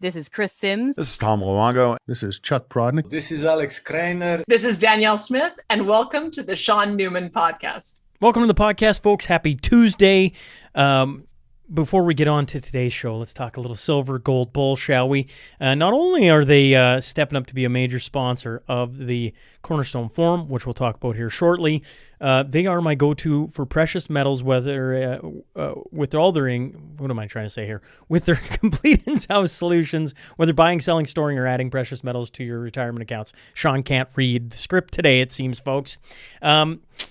This is Chris Sims. This is Tom Luongo. This is Chuck Prodnick. This is Alex Kreiner. This is Danielle Smith, and welcome to the Shaun Newman Podcast. Welcome to the podcast, folks. Happy Tuesday. Before we get on to today's show, let's talk a little Silver Gold Bull, shall we? Not only are they stepping up to be a major sponsor of the Cornerstone Forum, which we'll talk about here shortly, they are my go-to for precious metals, whether with all their, what am I trying to say here? With their complete in-house solutions, whether buying, selling, storing, or adding precious metals to your retirement accounts. Shaun can't read the script today, it seems, folks.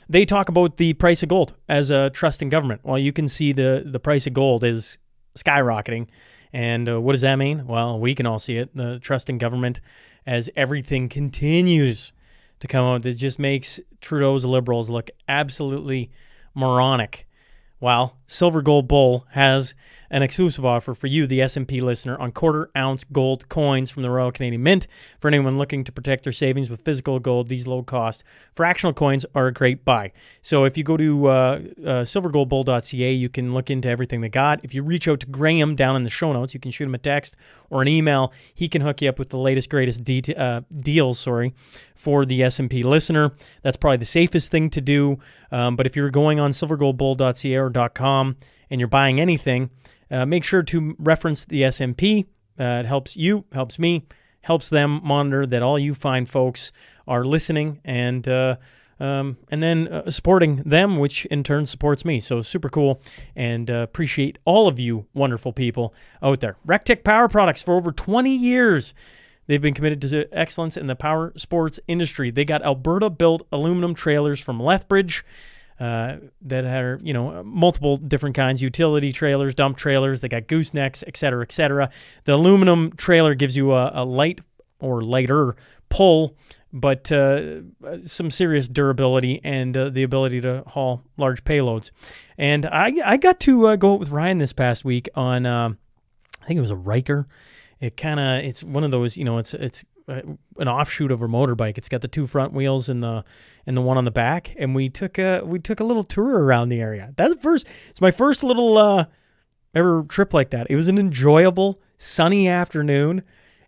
They talk about the price of gold as a trust in government. Well, you can see the price of gold is skyrocketing. And what does that mean? Well, we can all see it. The trust in government as everything continues to come out. It just makes Trudeau's Liberals look absolutely moronic. Well, Silver Gold Bull has an exclusive offer for you, the S&P listener, on quarter-ounce gold coins from the Royal Canadian Mint. For anyone looking to protect their savings with physical gold, these low-cost fractional coins are a great buy. So if you go to silvergoldbull.ca, you can look into everything they got. If you reach out to Grahame down in the show notes, you can shoot him a text or an email. He can hook you up with the latest, greatest deals for the S&P listener. That's probably the safest thing to do. But if you're going on silvergoldbull.ca or .com and you're buying anything, make sure to reference the S&P. It helps you, helps me, helps them monitor that all you fine folks are listening and then supporting them, which in turn supports me. So super cool, and appreciate all of you wonderful people out there. RecTech Power Products, for over 20 years, they've been committed to excellence in the power sports industry. They got Alberta-built aluminum trailers from Lethbridge, that are, multiple different kinds, utility trailers, dump trailers. They got goosenecks, et cetera, et cetera. The aluminum trailer gives you a light or lighter pull, but some serious durability and the ability to haul large payloads. And I got to go out with Ryan this past week on, I think it was a Riker. It's one of those, it's an offshoot of a motorbike. It's got the two front wheels and the one on the back, and we took a little tour around the area. It's my first little ever trip like that. It was an enjoyable sunny afternoon,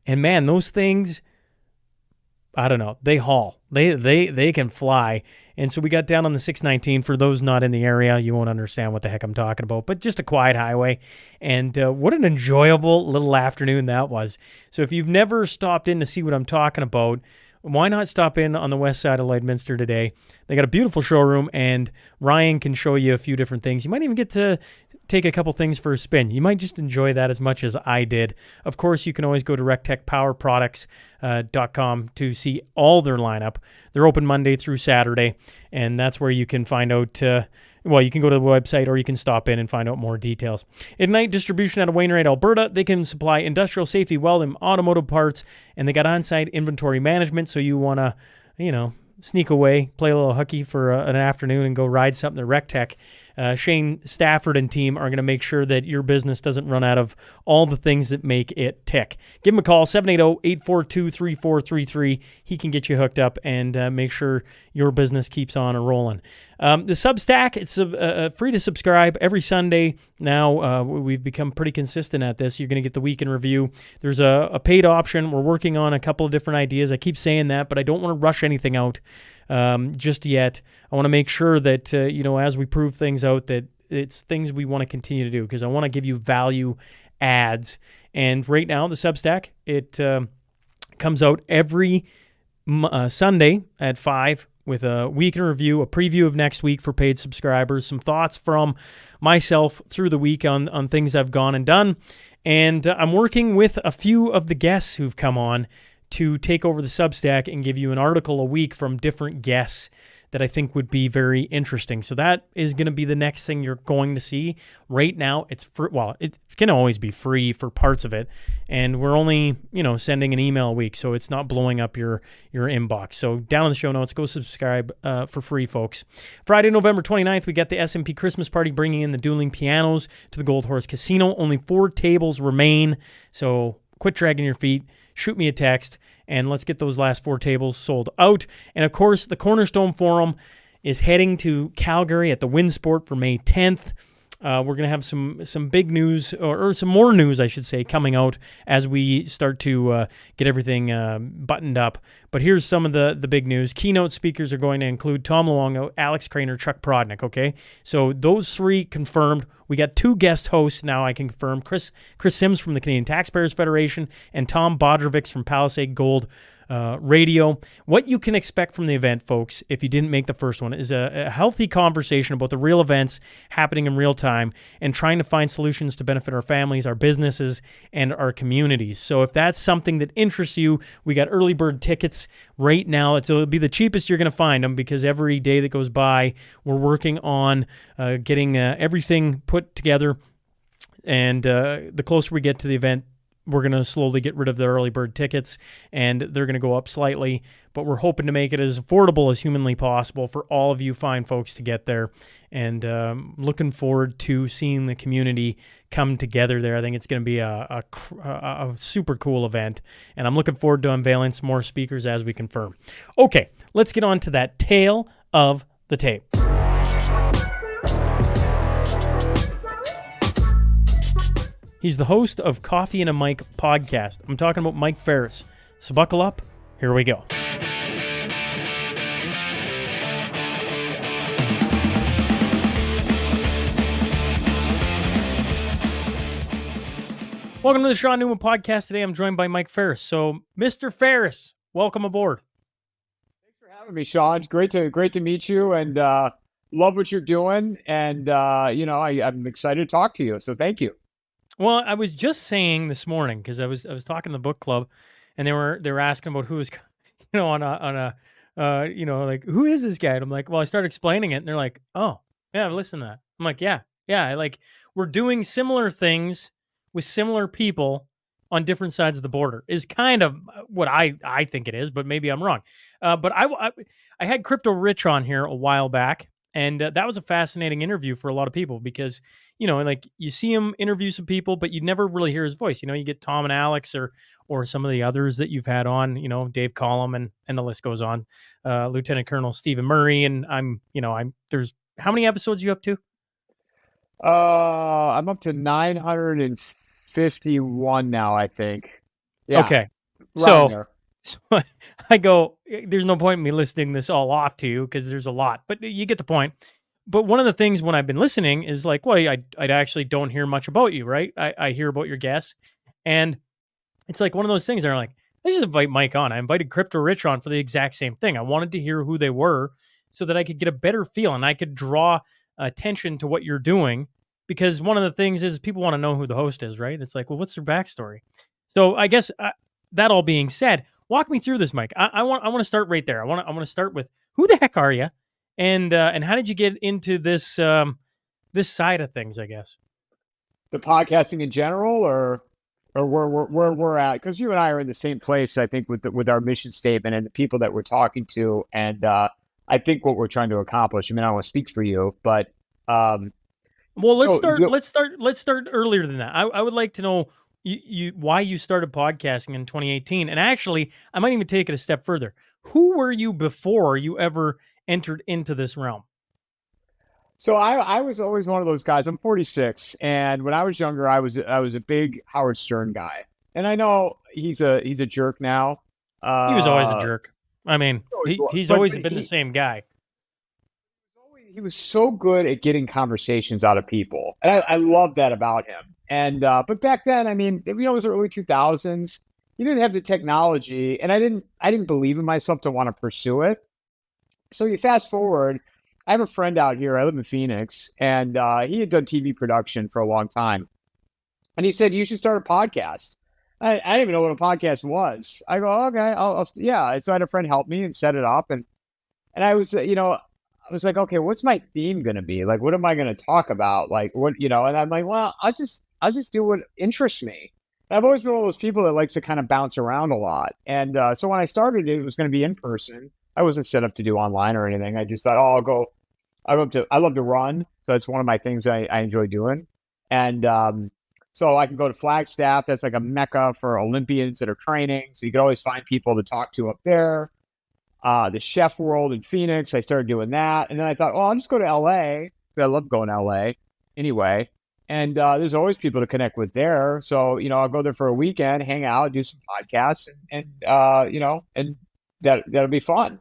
and man, those things, I don't know, they haul. They can fly. And so we got down on the 619. For those not in the area, you won't understand what the heck I'm talking about, but just a quiet highway. And what an enjoyable little afternoon that was. So if you've never stopped in to see what I'm talking about, why not stop in on the west side of Lloydminster today? They got a beautiful showroom, and Ryan can show you a few different things. You might even get to take a couple things for a spin. You might just enjoy that as much as I did. Of course, you can always go to rectechpowerproducts.com to see all their lineup. They're open Monday through Saturday, and that's where you can find out, you can go to the website or you can stop in and find out more details. Ignite Distribution out of Wainwright, Alberta. They can supply industrial safety, welding, automotive parts, and they got on-site inventory management, so you want to, sneak away, play a little hooky for an afternoon and go ride something at RecTech. Shane Stafford and team are going to make sure that your business doesn't run out of all the things that make it tick. Give him a call, 780-842-3433. He can get you hooked up and make sure your business keeps on rolling. The Substack, it's free to subscribe every Sunday. Now, we've become pretty consistent at this. You're going to get the week in review. There's a paid option. We're working on a couple of different ideas. I keep saying that, but I don't want to rush anything out just yet. I want to make sure that, as we prove things out, that it's things we want to continue to do, because I want to give you value adds. And right now, the Substack, it comes out every Sunday at 5 with a week in review, a preview of next week for paid subscribers, some thoughts from myself through the week on things I've gone and done. And I'm working with a few of the guests who've come on to take over the Substack and give you an article a week from different guests that I think would be very interesting. So that is going to be the next thing you're going to see. Right now, it's free. Well, it can always be free for parts of it, and we're only, sending an email a week, so it's not blowing up your inbox. So down in the show notes, go subscribe for free, folks. Friday, November 29th, we got the S&P Christmas party, bringing in the dueling pianos to the Gold Horse Casino. Only 4 tables remain, so quit dragging your feet. Shoot me a text, and let's get those last 4 tables sold out. And, of course, the Cornerstone Forum is heading to Calgary at the Winsport for May 10th. We're going to have some big news, or some more news, I should say, coming out as we start to get everything buttoned up. But here's some of the big news. Keynote speakers are going to include Tom Luongo, Alex Craner, Chuck Prodnick, okay? So those three confirmed. We got 2 guest hosts now, I can confirm. Chris Sims from the Canadian Taxpayers Federation and Tom Bodrovics from Palisade Gold Radio. What you can expect from the event, folks, if you didn't make the first one, is a healthy conversation about the real events happening in real time and trying to find solutions to benefit our families, our businesses, and our communities. So if that's something that interests you, we got early bird tickets right now. It'll be the cheapest you're going to find them, because every day that goes by, we're working on getting everything put together. And the closer we get to the event, we're going to slowly get rid of the early bird tickets, and they're going to go up slightly, but we're hoping to make it as affordable as humanly possible for all of you fine folks to get there, and looking forward to seeing the community come together there. I think it's going to be a super cool event, and I'm looking forward to unveiling some more speakers as we confirm. Okay, let's get on to that tale of the tape. He's the host of Coffee and a Mic podcast. I'm talking about Mike Ferris. So buckle up. Here we go. Welcome to the Shaun Newman podcast. Today I'm joined by Mike Ferris. So, Mr. Ferris, welcome aboard. Thanks for having me, Shaun. It's great to meet you, and love what you're doing. And I'm excited to talk to you. So thank you. Well, I was just saying this morning, because I was talking to the book club, and they were asking about who was, on a like, who is this guy? And I'm like, well, I started explaining it, and they're like, oh yeah, listen to that. I'm like, yeah, like, we're doing similar things with similar people on different sides of the border is kind of what I think it is, but maybe I'm wrong. But I had Crypto Rich on here a while back, and that was a fascinating interview for a lot of people, because like, you see him interview some people, but you never really hear his voice. You get Tom and Alex or some of the others that you've had on, Dave Collum, and the list goes on. Lieutenant Colonel Stephen Murray, and there's how many episodes you up to? I'm up to 951 now, I think. Yeah. Okay. So I go, there's no point in me listing this all off to you, because there's a lot, but you get the point. But one of the things when I've been listening is like, well, I actually don't hear much about you, right? I hear about your guests, and it's like one of those things that are like, let's just invite Mike on. I invited Crypto Rich on for the exact same thing. I wanted to hear who they were so that I could get a better feel, and I could draw attention to what you're doing, because one of the things is people want to know who the host is, right? It's like, well, what's their backstory? So I guess that all being said, walk me through this, Mike. I want to start right there. I want to start with, who the heck are you? And how did you get into this this side of things, I guess? The podcasting in general, or where we're at, because you and I are in the same place, I think, with our mission statement and the people that we're talking to, and I think what we're trying to accomplish. I mean, I don't want to speak for you, but well, let's start earlier than that. I would like to know why you started podcasting in 2018, and actually, I might even take it a step further. Who were you before you ever entered into this realm? So I was always one of those guys. I'm 46, and when I was younger, I was a big Howard Stern guy. And I know he's a jerk now. He was always a jerk. I mean, he's always been the same guy. He was so good at getting conversations out of people, and I love that about him. And but back then, I mean, it was the early 2000s. You didn't have the technology, and I didn't believe in myself to want to pursue it. So you fast forward, I have a friend out here. I live in Phoenix, and he had done TV production for a long time. And he said, you should start a podcast. I didn't even know what a podcast was. I go, okay, I'll yeah. And so I had a friend help me and set it up. And I was, I was like, okay, what's my theme going to be? Like, what am I going to talk about? Like, what, and I'm like, well, I'll just do what interests me. And I've always been one of those people that likes to kind of bounce around a lot. And so when I started, it was going to be in person. I wasn't set up to do online or anything. I just thought, I love to run. So that's one of my things I enjoy doing. And so I can go to Flagstaff. That's like a mecca for Olympians that are training. So you can always find people to talk to up there. The chef world in Phoenix, I started doing that. And then I thought, I'll just go to LA. I love going to LA. anyway. And there's always people to connect with there. So, I'll go there for a weekend, hang out, do some podcasts, and that'll be fun.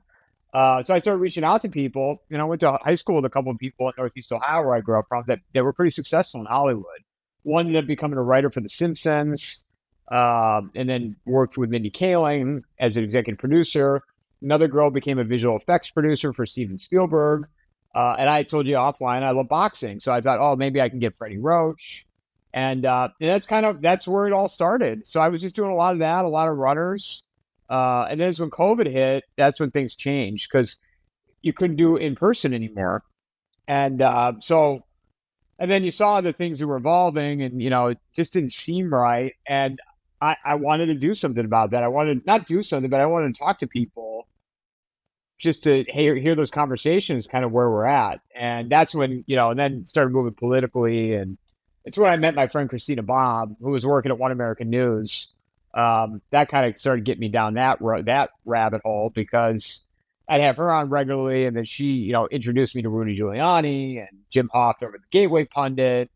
So I started reaching out to people. I went to high school with a couple of people in Northeast Ohio, where I grew up from, that were pretty successful in Hollywood. One ended up becoming a writer for The Simpsons, and then worked with Mindy Kaling as an executive producer. Another girl became a visual effects producer for Steven Spielberg. And I told you offline, I love boxing. So I thought, oh, maybe I can get Freddie Roach. And that's where it all started. So I was just doing a lot of that, a lot of runners. And then when COVID hit, that's when things changed, because you couldn't do in person anymore. And and then you saw the things that were evolving, and, it just didn't seem right. And I wanted to do something about that. I wanted not do something, but I wanted to talk to people just to hear those conversations, kind of where we're at. And that's when, and then started moving politically. And it's when I met my friend Christina Bob, who was working at One American News. That kind of started getting me down that rabbit hole, because I'd have her on regularly. And then she, introduced me to Rudy Giuliani and Jim Hawthorne with the Gateway Pundit.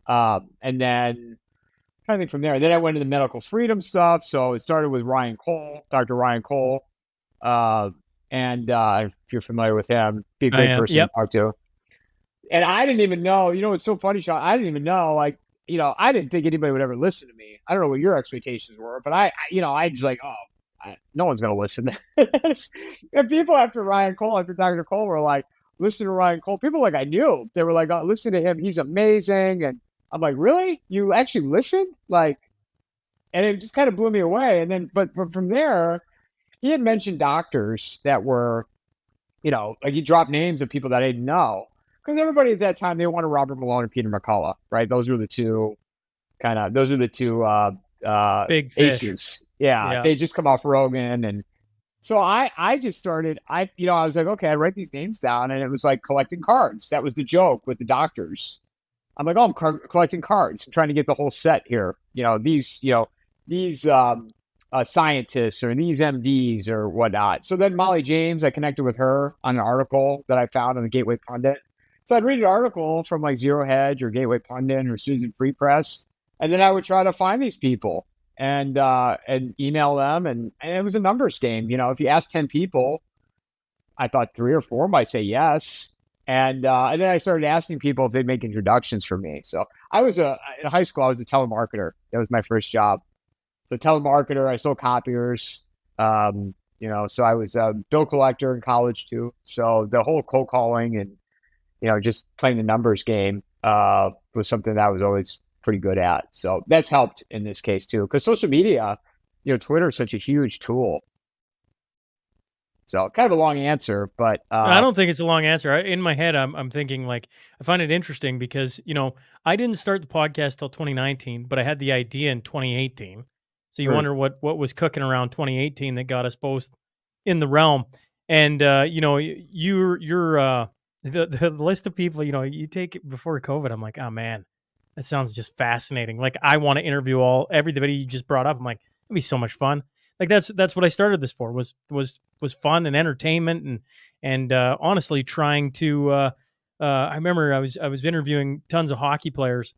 And then I think from there, then I went into the medical freedom stuff. So it started with Dr. Ryan Cole. And if you're familiar with him, be a great person to talk to. And I didn't even know, it's so funny, Shaun. I didn't even know, I didn't think anybody would ever listen to me. I don't know what your expectations were, but I was like, no one's going to listen to this. And people after Dr. Cole were like, listen to Ryan Cole. People like I knew, they were like, oh, listen to him. He's amazing. And I'm like, really? You actually listened? And it just kind of blew me away. And then, but from there, he had mentioned doctors that were, he dropped names of people that I didn't know. Because everybody at that time, they wanted Robert Malone and Peter McCullough, right? Those were the two big aces. Yeah, they just come off Rogan. And so I just started, I was like, okay, I write these names down. And it was like collecting cards. That was the joke with the doctors. I'm like, oh, I'm collecting cards. I'm trying to get the whole set here. These scientists or these MDs or whatnot. So then Molly James, I connected with her on an article that I found on the Gateway Pundit. So I'd read an article from like Zero Hedge or Gateway Pundit or Susan Free Press, and then I would try to find these people and email them, and it was a numbers game. If you ask 10 people, I thought 3 or 4 might say yes. And then I started asking people if they'd make introductions for me. So I was in high school, I was a telemarketer. That was my first job. So telemarketer, I sold copiers. So I was a bill collector in college too. So the whole cold calling and, just playing the numbers game was something that I was always pretty good at. So that's helped in this case too, because social media, Twitter is such a huge tool. So kind of a long answer, but I don't think it's a long answer. In my head, I'm thinking I find it interesting because, I didn't start the podcast till 2019, but I had the idea in 2018. So you wonder what was cooking around 2018 that got us both in the realm. And you're the list of people you take before COVID. I'm like, oh man, that sounds just fascinating. I want to interview everybody you just brought up. I'm like, it'd be so much fun. That's what I started this for was fun and entertainment and honestly trying to. I remember I was interviewing tons of hockey players,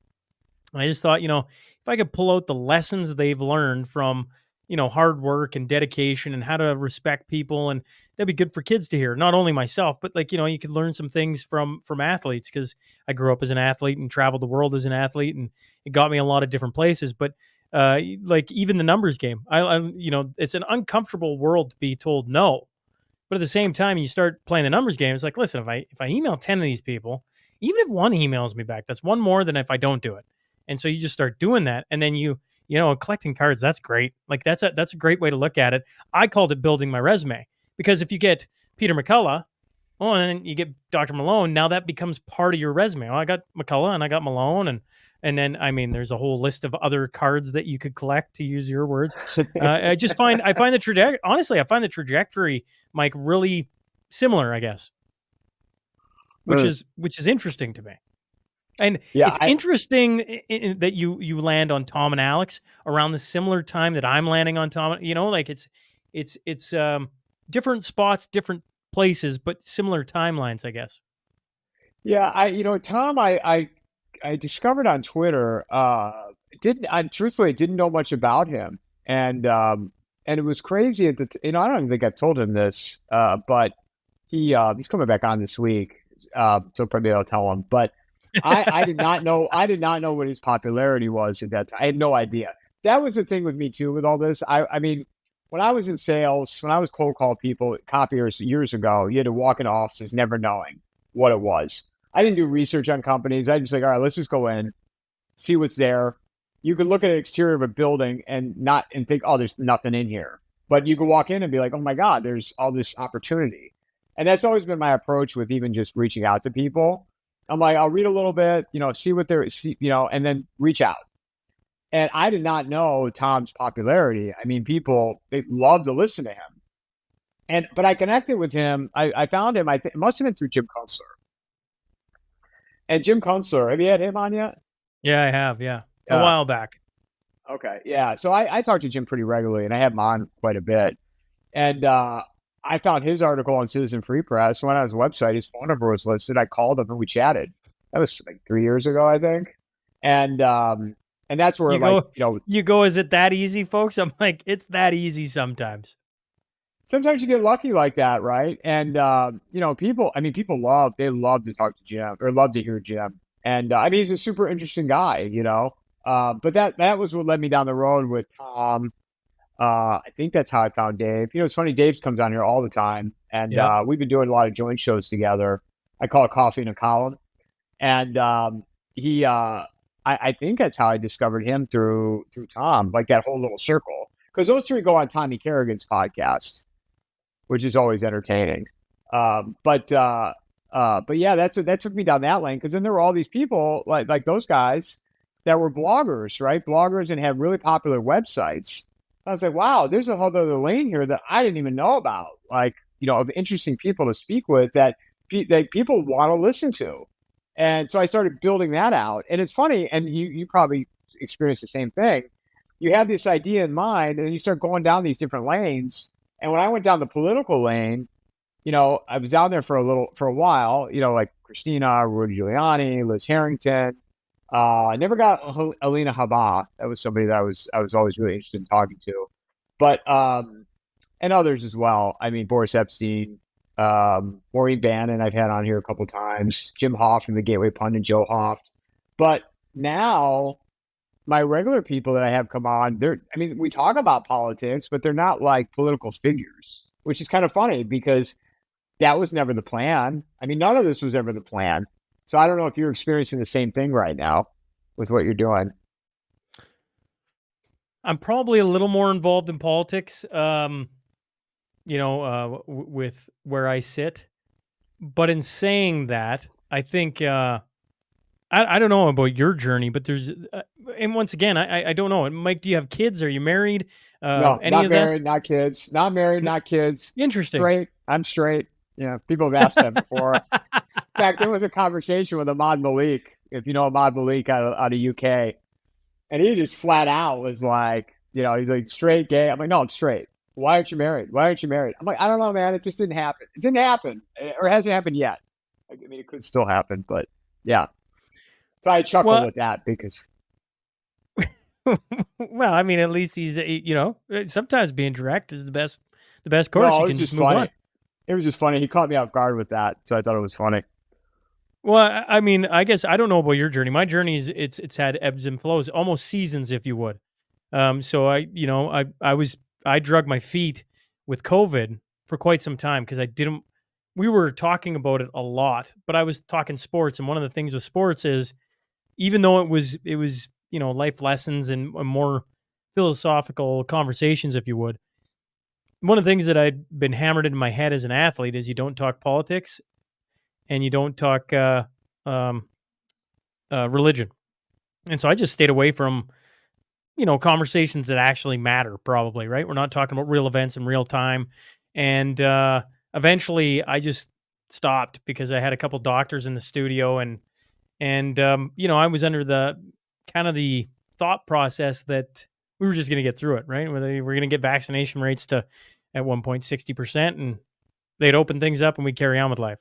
and I just thought if I could pull out the lessons they've learned from hard work and dedication and how to respect people, and that'd be good for kids to hear. Not only myself, but you could learn some things from athletes, because I grew up as an athlete and traveled the world as an athlete, and it got me a lot of different places. But even the numbers game, I it's an uncomfortable world to be told no, but at the same time, you start playing the numbers game. It's like, listen, if I email 10 of these people, even if one emails me back, that's one more than if I don't do it. And so you just start doing that, and then collecting cards, that's great. That's a great way to look at it. I called it building my resume, because if you get Peter McCullough, and then you get Dr. Malone, now that becomes part of your resume. I got McCullough and I got Malone, and then there's a whole list of other cards that you could collect, to use your words. I find the trajectory. Honestly, I find the trajectory, Mike, really similar, I guess, which is interesting to me. And it's interesting that you land on Tom and Alex around the similar time that I'm landing on Tom. It's different spots, different places, but similar timelines, I guess. Yeah, Tom, I I discovered on Twitter. I truthfully didn't know much about him, and it was crazy at I don't think I've told him this, but he's coming back on this week, so probably I'll tell him. But I did not know what his popularity was at that time. I had no idea. That was the thing with me too with all this. I mean, when I was in sales, when I was cold call people, copiers years ago, you had to walk into offices never knowing what it was. I didn't do research on companies. I just like, all right, let's just go in, see what's there. You could look at an exterior of a building and think, oh, there's nothing in here. But you could walk in and be like, oh my God, there's all this opportunity. And that's always been my approach with even just reaching out to people. I'm like, I'll read a little bit, see what and then reach out. And I did not know Tom's popularity. I mean, they love to listen to him. But I connected with him. I found him, it must have been through Jim Kunstler. And Jim Kunstler, have you had him on yet? Yeah, I have. Yeah. A while back. Okay. Yeah. So I talk to Jim pretty regularly, and I have him on quite a bit. And I found his article on Citizen Free Press. Went on his website. His phone number was listed. I called him and we chatted. That was like 3 years ago, I think. And that's where you go, is it that easy, folks? I'm like, it's that easy sometimes. Sometimes you get lucky like that, right? And people love to talk to Jim or love to hear Jim. And he's a super interesting guy, But that was what led me down the road with Tom. I think that's how I found Dave. It's funny, Dave comes on here all the time, and we've been doing a lot of joint shows together. I call it Coffee and a Column. And I think that's how I discovered him through Tom, like that whole little circle. Because those three go on Tommy Kerrigan's podcast, which is always entertaining. But yeah, that took me down that lane, because then there were all these people like those guys that were bloggers, right? Bloggers, and had really popular websites. I was like, wow, there's a whole other lane here that I didn't even know about. Like, of interesting people to speak with that people want to listen to. And so I started building that out. And it's funny, and you probably experienced the same thing. You have this idea in mind, and you start going down these different lanes. And when I went down the political lane, I was down there for a while, like Christina, Rudy Giuliani, Liz Harrington. I never got Alina Habba. That was somebody that I was always really interested in talking to. But and others as well. I mean, Boris Epstein, Maureen Bannon, I've had on here a couple of times. Jim Hoft from the Gateway Pundit, Joe Hoft. But now my regular people that I have come on, we talk about politics, but they're not like political figures, which is kind of funny because that was never the plan. None of this was ever the plan. So I don't know if you're experiencing the same thing right now with what you're doing. I'm probably a little more involved in politics, with where I sit. But in saying that, I think I don't know about your journey, but there's and once again, I don't know. Mike, do you have kids? Are you married? No, not married, not kids. Not married, not kids. Interesting. Straight. I'm straight. Yeah, people have asked that before. In fact, there was a conversation with Ahmad Malik, if you know Ahmad Malik out of UK, and he just flat out was like, he's like, straight, gay. I'm like, no, I'm straight. Why aren't you married? Why aren't you married? I'm like, I don't know, man. It just didn't happen. It didn't happen, or it hasn't happened yet. It could still happen, but yeah. So I chuckle with that because. Well, at least he's, sometimes being direct is the best course. No, you can just move on. It was just funny. He caught me off guard with that, so I thought it was funny. Well, I guess I don't know about your journey. My journey is it's had ebbs and flows, almost seasons, if you would. So I drug my feet with COVID for quite some time because we were talking about it a lot, but I was talking sports, and one of the things with sports is, even though it was life lessons and more philosophical conversations, if you would. One of the things that I'd been hammered in my head as an athlete is you don't talk politics and you don't talk religion. And so I just stayed away from, conversations that actually matter, probably, right? We're not talking about real events in real time. And eventually I just stopped because I had a couple doctors in the studio and I was under the kind of the thought process that we were just going to get through it, right? We're going to get vaccination rates to, at one point, 60%, and they'd open things up and we'd carry on with life.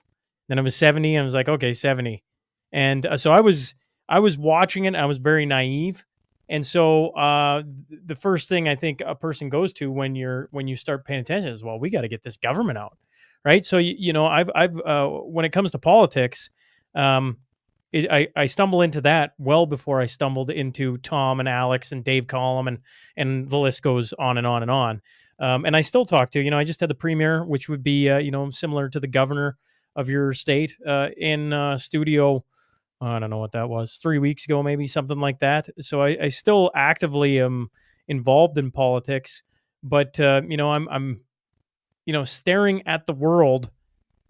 Then I was 70, and I was like, okay, 70. And so I was I was watching it. I was very naive. And so the first thing I think a person goes to when you start paying attention is, well, we got to get this government out, right? So I've when it comes to politics, I stumble into that well before I stumbled into Tom and Alex and Dave Collum and the list goes on and on and on. And I still talk to, I just had the premier, which would be similar to the governor of your state in studio. I don't know what that was, 3 weeks ago, maybe something like that. So I still actively am involved in politics, but I'm staring at the world,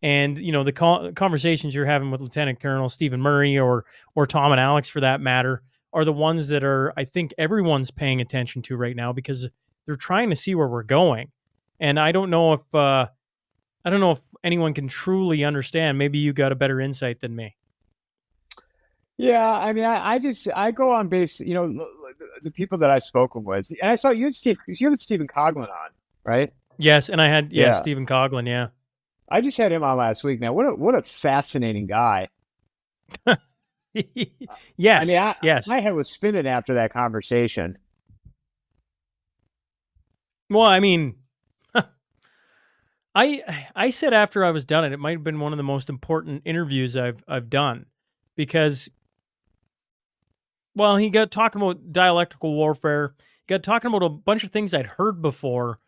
and the conversations you're having with Lieutenant Colonel Stephen Murray or Tom and Alex, for that matter, are the ones that I think everyone's paying attention to right now, because they're trying to see where we're going. And I don't know if anyone can truly understand. Maybe you got a better insight than me. Yeah, I mean, I go on base, the people that I've spoken with, and I saw you and you had Stephen Coughlin on, right? Yes, and I had Stephen Coughlin, yeah. I just had him on last week, man. What a fascinating guy. Yes, I mean, yes. my head was spinning after that conversation. Well, I mean, I said after I was done it might have been one of the most important interviews I've done, because, well, he got talking about dialectical warfare. He got talking about a bunch of things I'd heard before,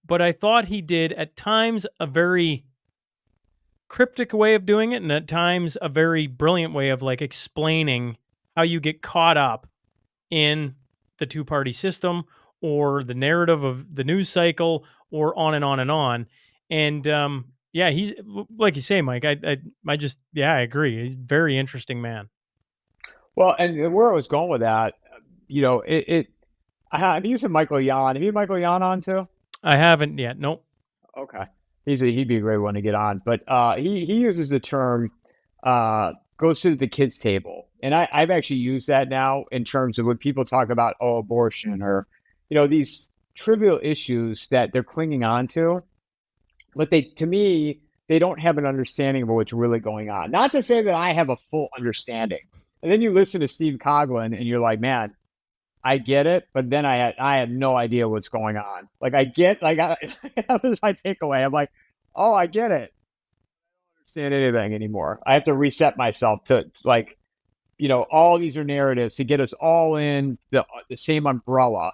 but I thought he did at times a very cryptic way of doing it, and at times a very brilliant way of explaining how you get caught up in the two-party system or the narrative of the news cycle, or on and on and on. And he's, like you say, Mike, I agree. He's a very interesting man. Well, and where I was going with that, I'm using Michael Yan. Have you had Michael Yan on too? I haven't yet. Nope. Okay. He'd be a great one to get on. But he uses the term go sit at the kids' table. And I've actually used that now in terms of when people talk about abortion or, these trivial issues that they're clinging on to. But to me, they don't have an understanding of what's really going on. Not to say that I have a full understanding. And then you listen to Steve Coughlin and you're like, man, I get it. But then I had no idea what's going on. That was my takeaway. I'm like, oh, I get it. I don't understand anything anymore. I have to reset myself to all these are narratives to get us all in the same umbrella.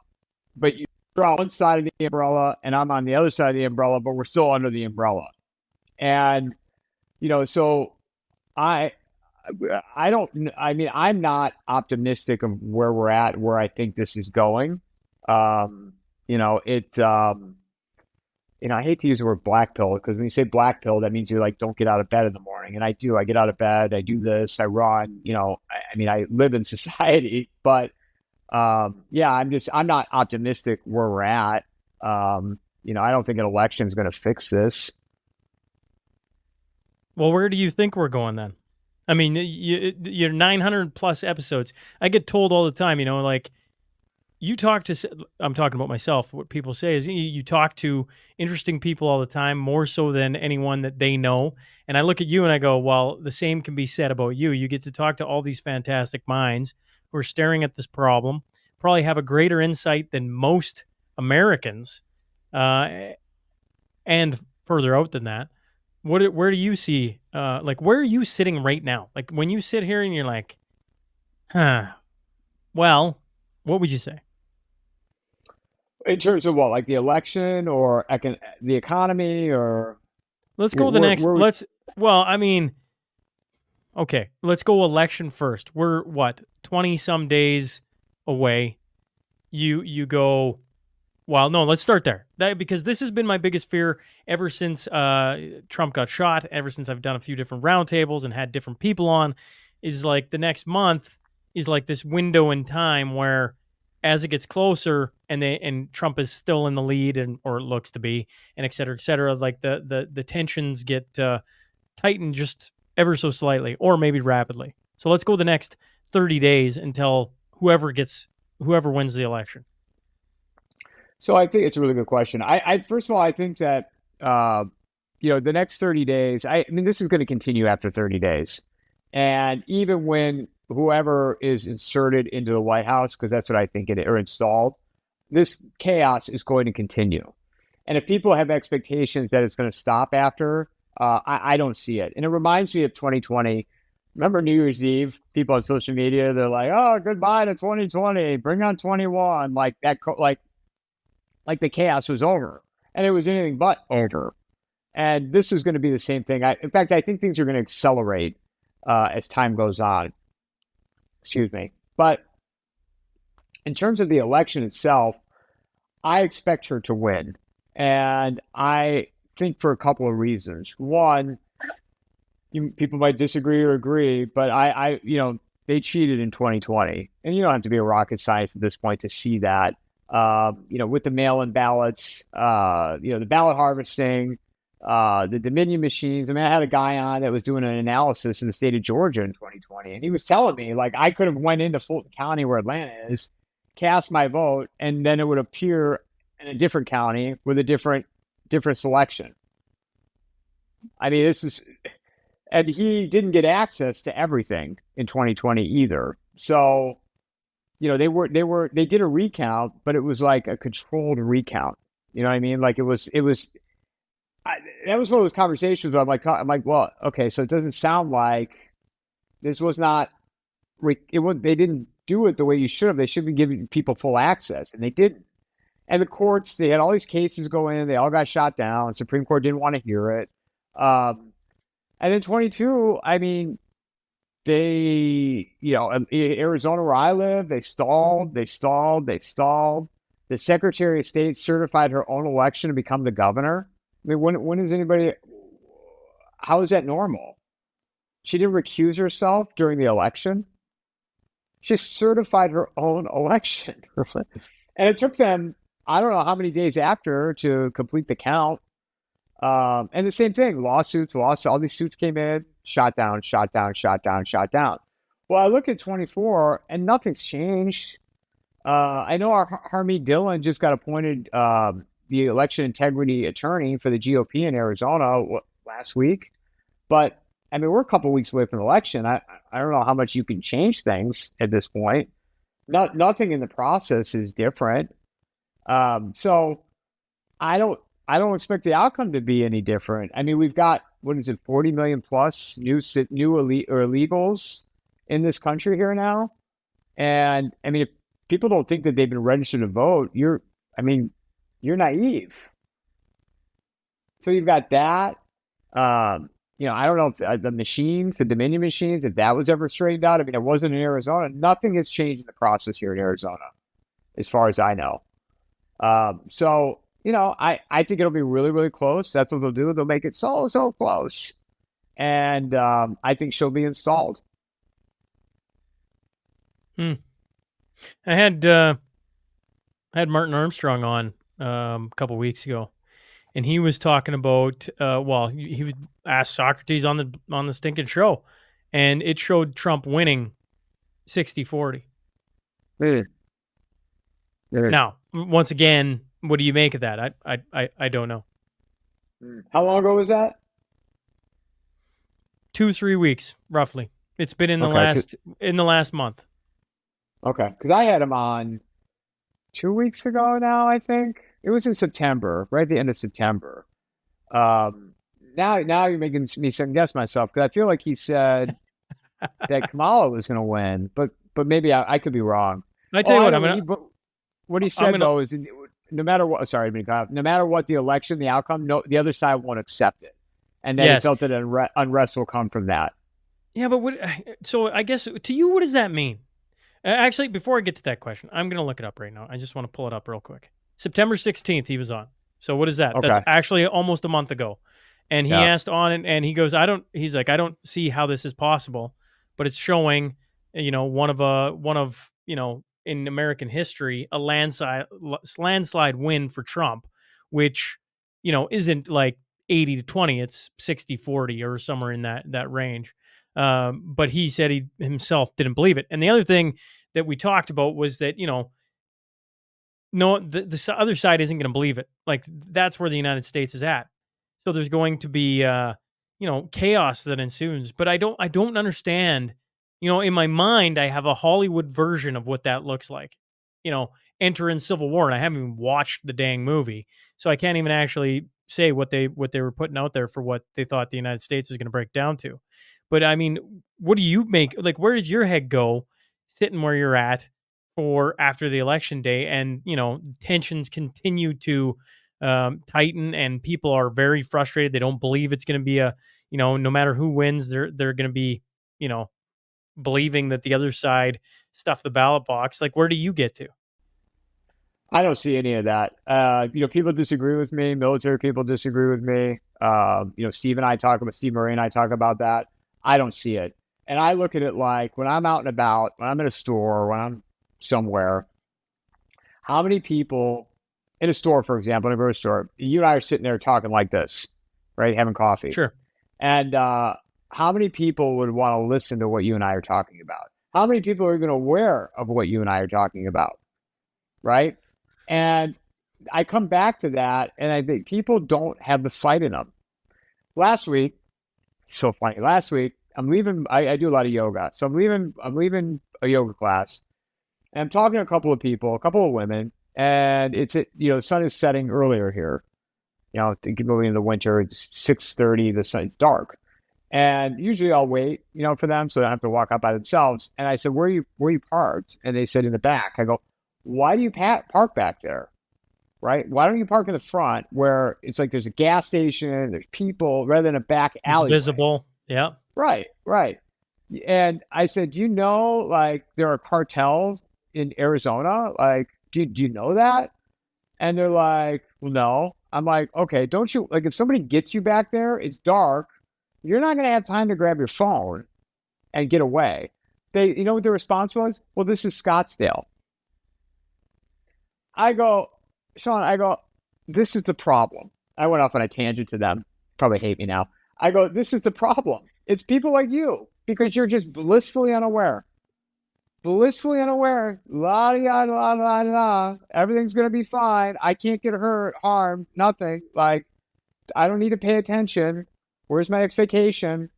But you're on one side of the umbrella and I'm on the other side of the umbrella, but we're still under the umbrella. And, so I'm not optimistic of where we're at, where I think this is going. I hate to use the word black pill, because when you say black pill, that means you're don't get out of bed in the morning. And I do, I get out of bed, I do this, I run, I live in society, but I'm not optimistic where we're at. I don't think an election is going to fix this. Well, where do you think we're going then? I mean, you're 900 plus episodes. I get told all the time, you talk to, I'm talking about myself, what people say is you talk to interesting people all the time, more so than anyone that they know. And I look at you and I go, well, the same can be said about you. You get to talk to all these fantastic minds who are staring at this problem, probably have a greater insight than most Americans, and further out than that. Where do you see, where are you sitting right now? Like when you sit here and you're like, well, what would you say? In terms of what, like the election or the economy, or let's go okay, let's go election first. We're 20 some days away. You go, well, no, let's start there. Because this has been my biggest fear ever since Trump got shot, ever since I've done a few different roundtables and had different people on, is the next month is this window in time where, as it gets closer and Trump is still in the lead, or it looks to be, and et cetera, the tensions get tightened just ever so slightly, or maybe rapidly. So let's go the next 30 days until whoever wins the election. So I think it's a really good question. I first of all, I think that the next 30 days, this is going to continue after 30 days. And even when whoever is inserted into the White House, because that's what I think or installed, this chaos is going to continue. And if people have expectations that it's going to stop after, I don't see it. And it reminds me of 2020. Remember New Year's Eve? People on social media, they're like, "Oh, goodbye to 2020. Bring on 21." Like that, like the chaos was over, and it was anything but over. And this is going to be the same thing. In fact, I think things are going to accelerate as time goes on. Excuse me. But in terms of the election itself, I expect her to win. And I think for a couple of reasons. One, people might disagree or agree, but they cheated in 2020. And you don't have to be a rocket scientist at this point to see that. With the mail-in ballots, the ballot harvesting, the Dominion machines. I mean, I had a guy on that was doing an analysis in the state of Georgia in 2020, and he was telling me, like, I could have went into Fulton County where Atlanta is, cast my vote, and then it would appear in a different county with a different selection. I mean, and he didn't get access to everything in 2020 either. So, they did a recount, but it was like a controlled recount. You know what I mean? Like that was one of those conversations where I'm like, well, okay, so it doesn't sound like this was not, they didn't do it the way you should have. They should be giving people full access, and they didn't. And the courts, they had all these cases go in, they all got shot down. Supreme Court didn't want to hear it. And then 22, I mean, Arizona where I live, they stalled. The Secretary of State certified her own election to become the governor. I mean, when is how is that normal? She didn't recuse herself during the election. She certified her own election. And it took them, I don't know how many days after to complete the count. And the same thing, lawsuits, all these suits came in, shot down. Well, I look at 24 and nothing's changed. I know our Harmeet Dillon just got appointed the election integrity attorney for the GOP in Arizona last week. But I mean, we're a couple weeks away from the election. I don't know how much you can change things at this point. Nothing in the process is different. So I don't expect the outcome to be any different. I mean, we've got, 40 million plus new illegals in this country here now. And I mean, if people don't think that they've been registered to vote, you're naive. So you've got that. I don't know if the Dominion machines, if that was ever straightened out. I mean, it wasn't in Arizona. Nothing has changed in the process here in Arizona, as far as I know. So, I think it'll be really, really close. That's what they'll do. They'll make it so, so close. And I think she'll be installed. I had Martin Armstrong on a couple weeks ago, and he was talking about he would ask Socrates on the stinking show, and it showed Trump winning 60-40. Now, once again, what do you make of that? I don't know. How long ago was that? 2-3 weeks, roughly. It's been in the last month. Okay, because I had him on 2 weeks ago now, I think. It was in September, right at the end of September. Now you're making me second guess myself, because I feel like he said that Kamala was going to win, but maybe I could be wrong. I tell you what he said though is no matter what. Sorry, no matter what the election, the outcome, the other side won't accept it, and then he felt that unrest will come from that. Yeah, but so I guess to you, what does that mean? Actually, before I get to that question, I'm going to look it up right now. I just want to pull it up real quick. September 16th, he was on. So what is that? Okay. That's actually almost a month ago. And he asked on, and he goes, I don't see how this is possible, but it's showing, one of in American history, a landslide win for Trump, which, isn't like 80-20, it's 60-40 or somewhere in that range. But he said he himself didn't believe it. And the other thing that we talked about was that, the other side isn't going to believe it. Like, that's where the United States is at. So there's going to be, chaos that ensues. But I don't understand in my mind, I have a Hollywood version of what that looks like. Enter in Civil War, and I haven't even watched the dang movie, so I can't even actually say what they were putting out there for what they thought the United States is going to break down to. But I mean, what do you make? Like, where does your head go, sitting where you're at for after the election day, and tensions continue to tighten, and people are very frustrated. They don't believe it's going to be no matter who wins, they're going to be, believing that the other side stuffed the ballot box. Like, where do you get to? I don't see any of that. People disagree with me. Military people disagree with me. Steve Murray and I talk about that. I don't see it. And I look at it like when I'm out and about, when I'm in a store, when I'm somewhere, how many people in a store, for example, in a grocery store, you and I are sitting there talking like this, right? Having coffee. Sure. And how many people would want to listen to what you and I are talking about? How many people are going to aware of what you and I are talking about? Right? And I come back to that, and I think people don't have the fight in them. Last week, so funny. Last week, I'm leaving. I do a lot of yoga, so I'm leaving a yoga class, and I'm talking to a couple of people, a couple of women, and the sun is setting earlier here. Moving in the winter, it's 6:30. It's dark, and usually I'll wait, for them, so they don't have to walk out by themselves. And I said, "Where are you parked?" And they said, "In the back." I go, "Why do you park back there? Right? Why don't you park in the front where it's like there's a gas station, there's people, rather than a back alley? It's visible." Yeah. Right. And I said, like there are cartels in Arizona? Like, do you know that? And they're like, well, no. I'm like, okay, don't you, like, if somebody gets you back there, it's dark, you're not going to have time to grab your phone and get away. You know what the response was? Well, this is Scottsdale. I go, Shaun, this is the problem. I went off on a tangent to them. Probably hate me now. I go, this is the problem. It's people like you, because you're just blissfully unaware. Blissfully unaware. La la la la la. Everything's gonna be fine. I can't get hurt, harmed, nothing. Like, I don't need to pay attention. Where's my next vacation?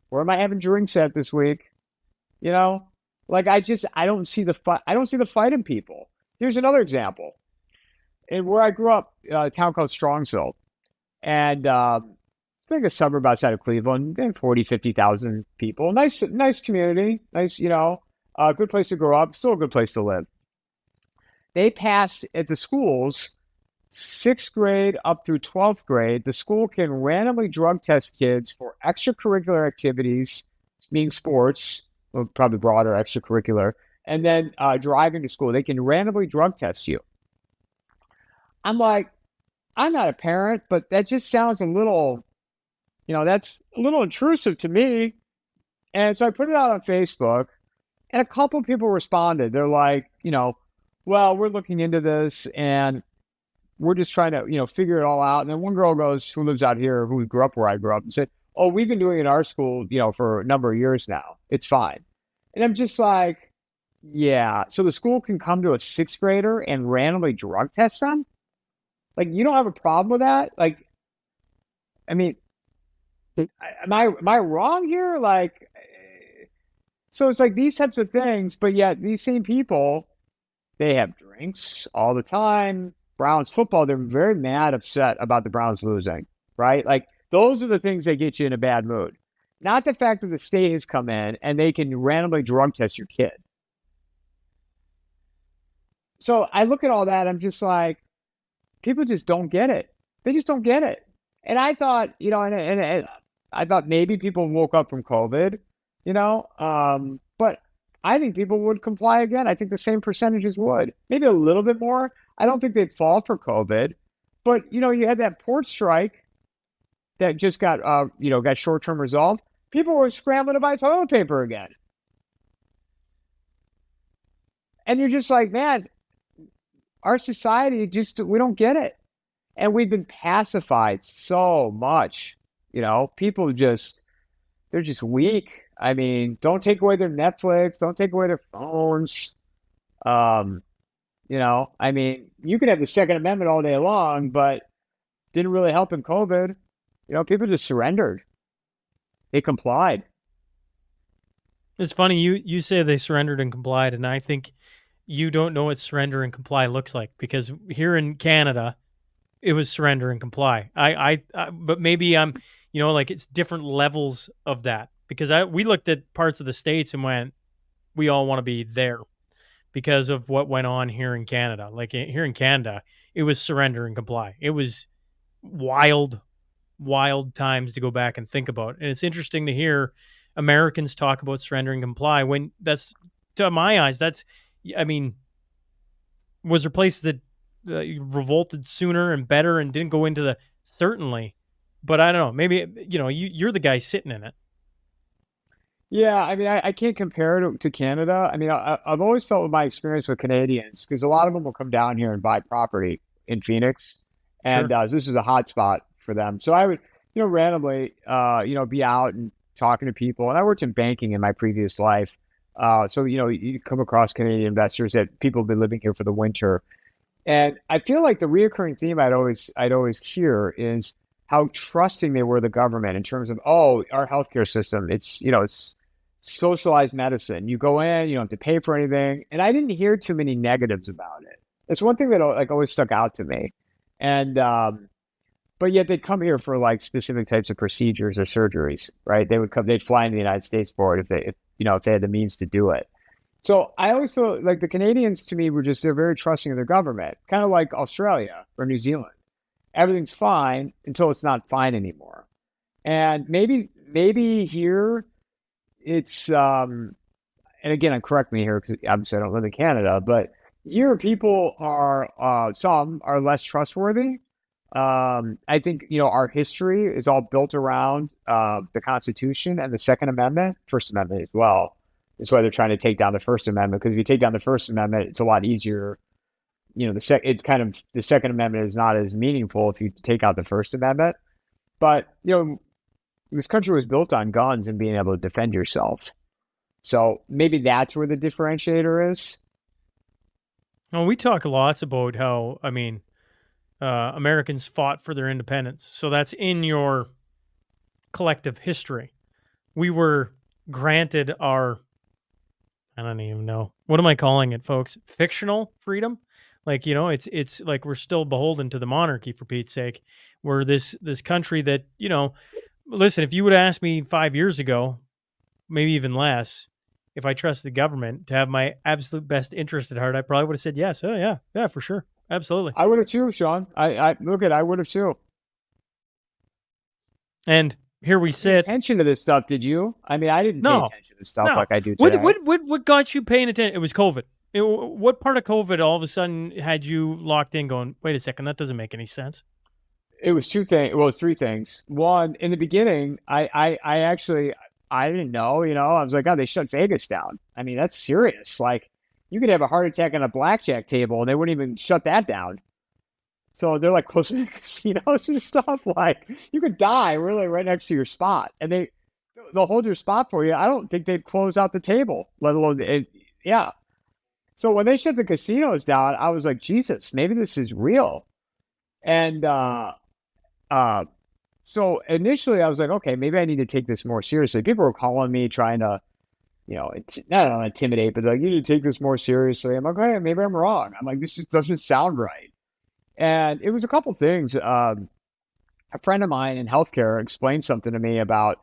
Where am I having drinks at this week? Like, I don't see the fight. I don't see the fight in people. Here's another example. In where I grew up, a town called Strongsville, and I think a suburb outside of Cleveland, 40, 50,000 people. Nice community. Nice, a good place to grow up. Still a good place to live. They pass at the schools, 6th grade up through 12th grade. The school can randomly drug test kids for extracurricular activities, meaning sports, or probably broader extracurricular, and then driving to school. They can randomly drug test you. I'm like, I'm not a parent, but that just sounds a little, that's a little intrusive to me. And so I put it out on Facebook, and a couple of people responded. They're like, well, we're looking into this, and we're just trying to, figure it all out. And then one girl goes, who lives out here, who grew up where I grew up, and said, oh, we've been doing it in our school, for a number of years now. It's fine. And I'm just like, yeah. So the school can come to a 6th grader and randomly drug test them? Like, you don't have a problem with that? Like, I mean, am I wrong here? Like, so it's like these types of things, but yet these same people, they have drinks all the time. Browns football, they're very mad, upset about the Browns losing, right? Like, those are the things that get you in a bad mood. Not the fact that the state has come in and they can randomly drug test your kid. So I look at all that, I'm just like, people just don't get it. They just don't get it. And I thought, and I thought maybe people woke up from COVID, but I think people would comply again. I think the same percentages would, maybe a little bit more. I don't think they'd fall for COVID, but you had that port strike that just got short-term resolved. People were scrambling to buy toilet paper again. And you're just like, man, our society we don't get it. And we've been pacified so much, people they're just weak. I mean, don't take away their Netflix, don't take away their phones. I mean, you could have the Second Amendment all day long, but didn't really help in COVID. People just surrendered. They complied. It's funny you say they surrendered and complied, and I think you don't know what surrender and comply looks like, because here in Canada, it was surrender and comply. But maybe I'm, like it's different levels of that, because we looked at parts of the States and went, we all want to be there because of what went on here in Canada. Like here in Canada, it was surrender and comply. It was wild, wild times to go back and think about. And it's interesting to hear Americans talk about surrender and comply when that's, to my eyes, I mean, was there places that revolted sooner and better and didn't go into the, certainly, but I don't know, maybe, you're the guy sitting in it. Yeah, I mean, I can't compare it to Canada. I mean, I've always felt with my experience with Canadians, because a lot of them will come down here and buy property in Phoenix, and Sure. this is a hot spot for them. So I would, randomly, be out and talking to people. And I worked in banking in my previous life, so you come across Canadian investors that people have been living here for the winter, and I feel like the reoccurring theme I'd always hear is how trusting they were the government in terms of, oh, our healthcare system, it's socialized medicine. You go in, you don't have to pay for anything. And I didn't hear too many negatives about it. It's one thing that like always stuck out to me. And but yet they'd come here for like specific types of procedures or surgeries, right? They'd fly into the United States for it if they had the means to do it. So I always feel like the Canadians, to me, they're very trusting of their government, kind of like Australia or New Zealand. Everything's fine until it's not fine anymore. And maybe here it's and again, I'm correct me here, because obviously I don't live in Canada, but here people are some are less trustworthy. I think our history is all built around the Constitution and the Second Amendment, First Amendment as well. That's why they're trying to take down the First Amendment, because if you take down the First Amendment, it's a lot easier. It's kind of, the Second Amendment is not as meaningful if you take out the First Amendment. But this country was built on guns and being able to defend yourself. So maybe that's where the differentiator is. Well, we talk lots about how, Americans fought for their independence. So that's in your collective history. We were granted our, I don't even know, what am I calling it, folks? Fictional freedom? Like, it's like we're still beholden to the monarchy, for Pete's sake. We're this country that, listen, if you would ask me 5 years ago, maybe even less, if I trusted the government to have my absolute best interest at heart, I probably would have said yes. Oh, yeah, for sure. Absolutely. I would have too, Shaun. I would have too. And here we sit. Attention to this stuff, did you? I mean, I didn't pay attention to stuff like I do today. What got you paying attention? It was COVID. What part of COVID all of a sudden had you locked in going, wait a second, that doesn't make any sense? It was two things. Well, it was three things. One, in the beginning, I actually, I didn't know, I was like, oh, they shut Vegas down. I mean, that's serious. Like, you could have a heart attack on a blackjack table and they wouldn't even shut that down. So they're like close to the casinos and stuff. Like, you could die really right next to your spot, and they'll hold your spot for you. I don't think they'd close out the table, let alone yeah. So when they shut the casinos down, I was like, Jesus, maybe this is real. And so initially I was like, okay, maybe I need to take this more seriously. People were calling me trying to, not intimidate, but like, you need to take this more seriously. I'm like, okay, maybe I'm wrong. I'm like, this just doesn't sound right. And it was a couple things. A friend of mine in healthcare explained something to me about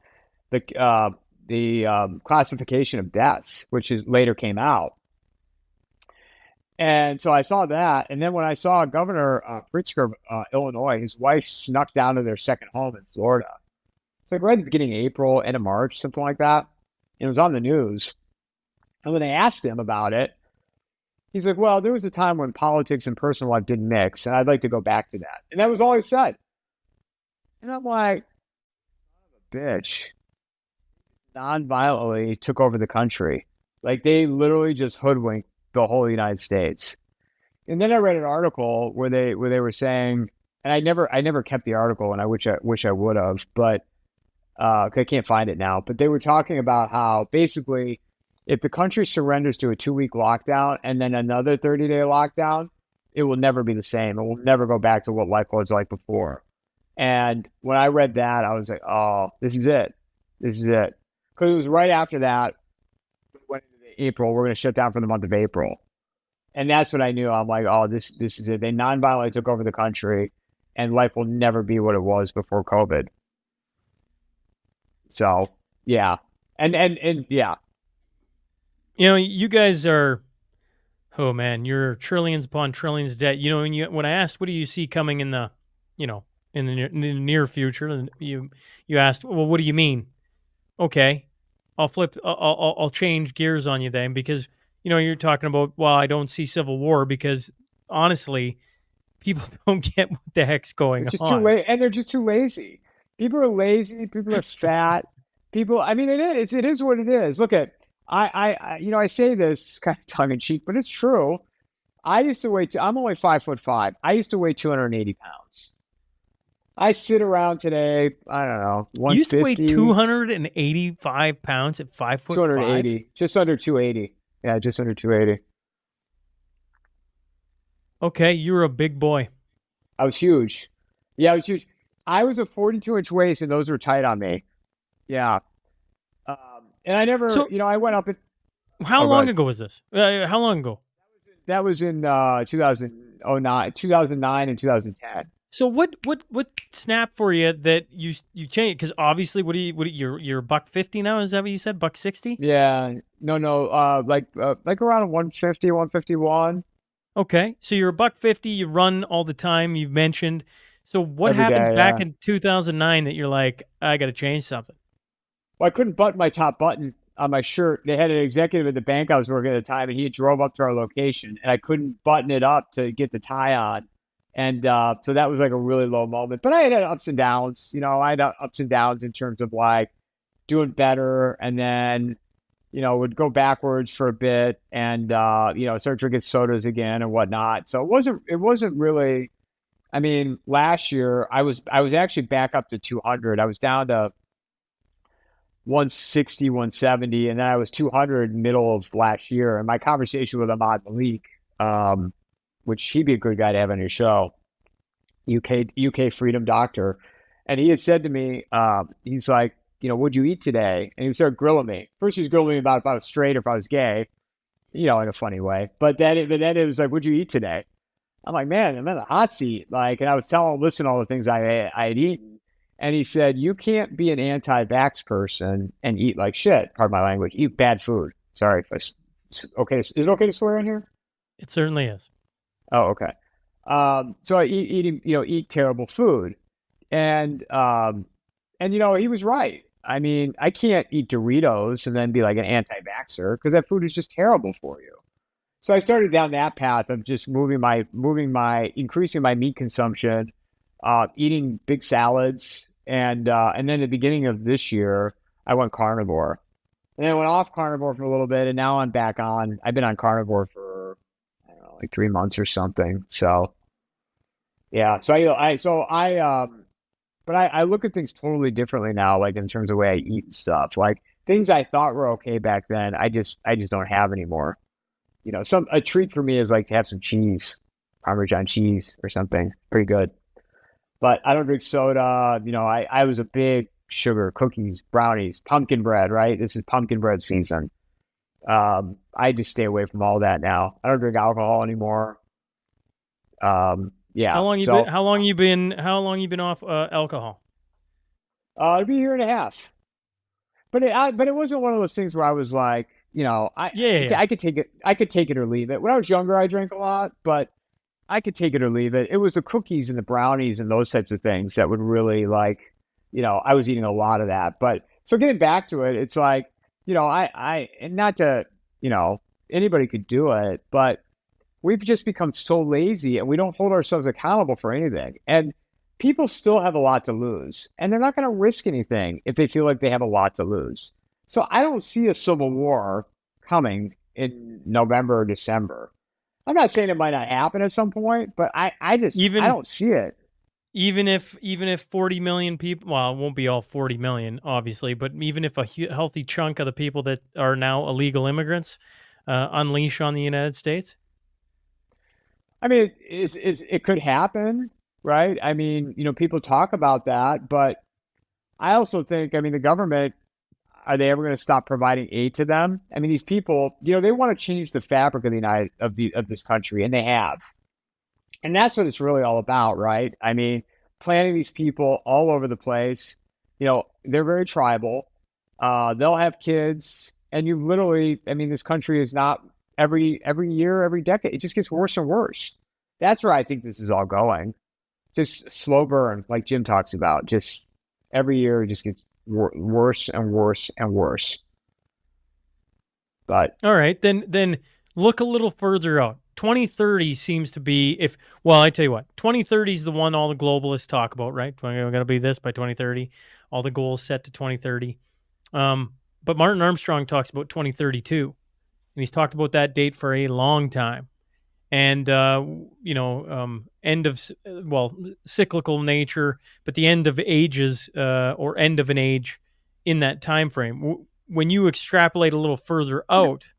the classification of deaths, which later came out. And so I saw that. And then when I saw Governor Pritzker of Illinois, his wife snuck down to their second home in Florida. It's like right at the beginning of April, end of March, something like that. And it was on the news. And when they asked him about it, he's like, well, there was a time when politics and personal life didn't mix, and I'd like to go back to that. And that was all he said. And I'm like, bitch, non-violently took over the country. Like, they literally just hoodwinked the whole United States. And then I read an article where they were saying, and I never kept the article, and I wish I would have, but I can't find it now. But they were talking about how basically, if the country surrenders to a 2-week lockdown and then another 30-day lockdown, it will never be the same. It will never go back to what life was like before. And when I read that, I was like, oh, this is it. This is it. Because it was right after that April. We're going to shut down for the month of April. And that's what I knew. I'm like, oh, this is it. They nonviolently took over the country, and life will never be what it was before COVID. So, yeah. And yeah. You guys are, oh man, you're trillions upon trillions of debt. When I asked, what do you see coming in the, in the near future, and you asked, well, what do you mean? Okay, I'll change gears on you then, because you're talking about, well, I don't see civil war, because honestly, people don't get what the heck's going It's just on. too late, and they're just too lazy. People are lazy. People are fat. People. I mean, it is. It is what it is. Look at. I say this kind of tongue in cheek, but it's true. I used to weigh. I'm only 5'5". I used to weigh 280 pounds. I sit around today. I don't know. 150. You used to weigh 285 pounds at 5'5". 280, just under 280. Yeah, just under 280. Okay, you're a big boy. I was huge. Yeah, I was huge. I was a 42-inch waist, and those were tight on me. Yeah. And I never, I went up. How long ago was this? How long ago? That was in 2009 and 2010. So what snapped for you that you changed? Because obviously, you're $150 now? Is that what you said? $160? Yeah. No. Like around 150, 151. Okay, so you're $150. You run all the time. You've mentioned. So what Every happens day, back in 2009 that you're like, I got to change something? Well, I couldn't button my top button on my shirt. They had an executive at the bank I was working at the time, and he drove up to our location, and I couldn't button it up to get the tie on. And so that was like a really low moment. But I had ups and downs. I had ups and downs in terms of like doing better, and then, would go backwards for a bit, and start drinking sodas again and whatnot. So it wasn't really. I mean, last year I was actually back up to 200. I was down to 160, 170, and then I was 200 middle of last year. And my conversation with Ahmad Malik, which he'd be a good guy to have on your show, UK freedom doctor, and he had said to me, he's like, what'd you eat today? And he started grilling me. First, he was grilling me about if I was straight or if I was gay, in a funny way. But then it was like, what'd you eat today? I'm like, man, I'm in the hot seat. Like, and I was telling him, listen to all the things I had eaten. And he said, you can't be an anti-vax person and eat like shit. Pardon my language. Eat bad food. Sorry. Okay. Is it okay to swear in here? It certainly is. Oh, okay. So I eat terrible food. And he was right. I mean, I can't eat Doritos and then be like an anti-vaxxer, because that food is just terrible for you. So I started down that path of just increasing my meat consumption, eating big salads, and then at the beginning of this year, I went carnivore. And then I went off carnivore for a little bit, and now I'm back on. I've been on carnivore for, I don't know, like 3 months or something. So yeah, but I look at things totally differently now, like in terms of the way I eat and stuff. Like things I thought were okay back then, I just don't have anymore. A treat for me is like to have some cheese, Parmesan cheese or something. Pretty good. But I don't drink soda. I was a big sugar, cookies, brownies, pumpkin bread, right? This is pumpkin bread season. I just stay away from all that now. I don't drink alcohol anymore. Yeah. How long you been off alcohol? It'll be a year and a half. But it wasn't one of those things where I was like, I could take it. I could take it or leave it. When I was younger, I drank a lot, but I could take it or leave it. It was the cookies and the brownies and those types of things that would really I was eating a lot of that. But so getting back to it, it's like, and not to, anybody could do it, but we've just become so lazy and we don't hold ourselves accountable for anything. And people still have a lot to lose, and they're not going to risk anything if they feel like they have a lot to lose. So I don't see a civil war coming in November or December. I'm not saying it might not happen at some point, but I don't see it. Even if 40 million people, well, it won't be all 40 million, obviously, but even if a healthy chunk of the people that are now illegal immigrants unleash on the United States? I mean, it could happen, right? I mean, people talk about that, but I also think, the government, are they ever going to stop providing aid to them? I mean, these people, they want to change the fabric of of this country, and they have. And that's what it's really all about, right? I mean, planting these people all over the place. They're very tribal. They'll have kids, and you literally, I mean, this country is not every year, every decade, it just gets worse and worse. That's where I think this is all going. Just slow burn, like Jim talks about. Just every year, it just gets worse and worse and worse. But all right, then look a little further out. 2030 seems to be I tell you what, 2030 is the one all the globalists talk about, right? We're going to be this by 2030. All the goals set to 2030. But Martin Armstrong talks about 2032, and he's talked about that date for a long time. And, end of, cyclical nature, but the end of ages or end of an age in that time frame. When you extrapolate a little further out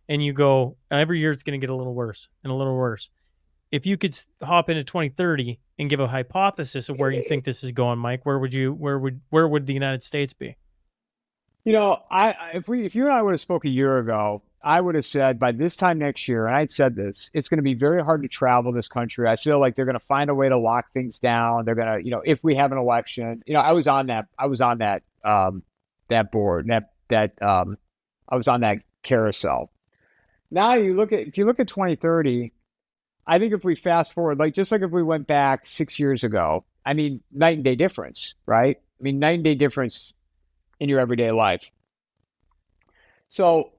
and you go, every year it's going to get a little worse and a little worse. If you could hop into 2030 and give a hypothesis of where you think this is going, Mike, where would the United States be? If you and I would have spoke a year ago, I would have said by this time next year, and I'd said this, it's going to be very hard to travel this country. I feel like they're going to find a way to lock things down. They're going to, if we have an election, I was on that board, I was on that carousel. Now if you look at 2030, I think if we fast forward, just like if we went back 6 years ago, I mean, night and day difference, right? I mean, night and day difference in your everyday life. So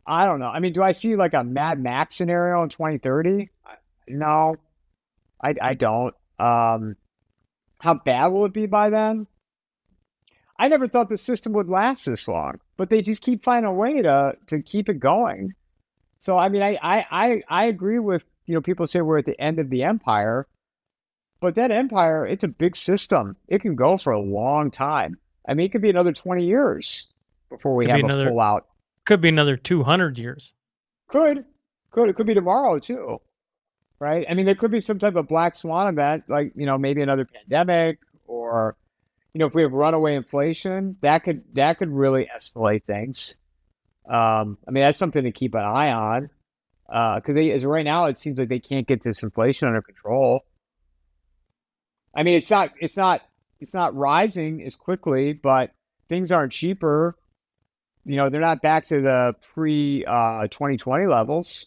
I don't know. I mean, do I see like a Mad Max scenario in 2030? No, I don't. How bad will it be by then? I never thought the system would last this long, but they just keep finding a way to keep it going. So, I mean, I agree with, people say we're at the end of the empire, but that empire, it's a big system. It can go for a long time. I mean, it could be another 20 years before we have a full out. Could be another 200 years. Could. It could be tomorrow too, right? I mean, there could be some type of black swan event, like, maybe another pandemic, or, if we have runaway inflation, that could really escalate things. I mean, that's something to keep an eye on, because as of right now, it seems like they can't get this inflation under control. I mean, it's not rising as quickly, but things aren't cheaper. They're not back to the pre-2020 levels,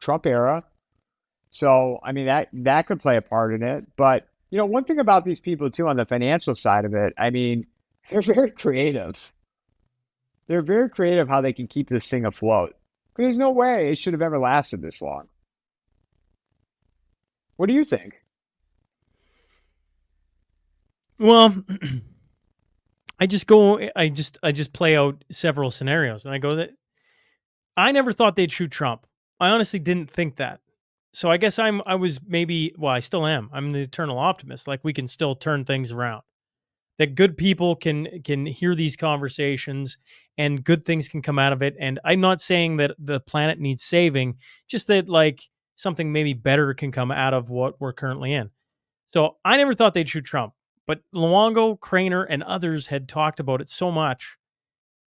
Trump era. So, I mean, that could play a part in it. But, one thing about these people, too, on the financial side of it, I mean, they're very creative. They're very creative how they can keep this thing afloat. Because there's no way it should have ever lasted this long. What do you think? Well, I just play out several scenarios, and I go that I never thought they'd shoot Trump. I honestly didn't think that. So I guess I still am. I'm the eternal optimist. Like, we can still turn things around. That good people can hear these conversations and good things can come out of it. And I'm not saying that the planet needs saving, just that like something maybe better can come out of what we're currently in. So I never thought they'd shoot Trump. But Luongo, Craner, and others had talked about it so much.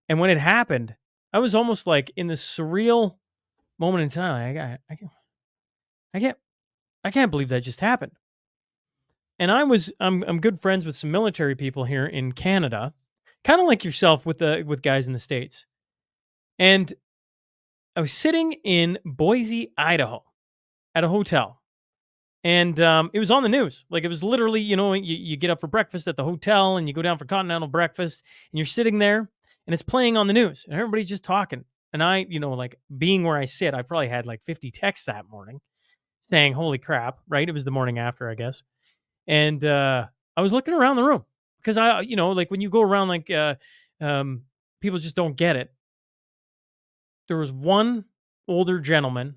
And when it happened, I was almost like in this surreal moment in time. I can't believe that just happened. And I'm good friends with some military people here in Canada, kind of like yourself with guys in the States. And I was sitting in Boise, Idaho, at a hotel. And it was on the news. Like, it was literally, you get up for breakfast at the hotel and you go down for continental breakfast and you're sitting there and it's playing on the news and everybody's just talking. And I, like being where I sit, I probably had like 50 texts that morning saying, holy crap, right? It was the morning after, I guess. And I was looking around the room because like when you go around, like people just don't get it. There was one older gentleman,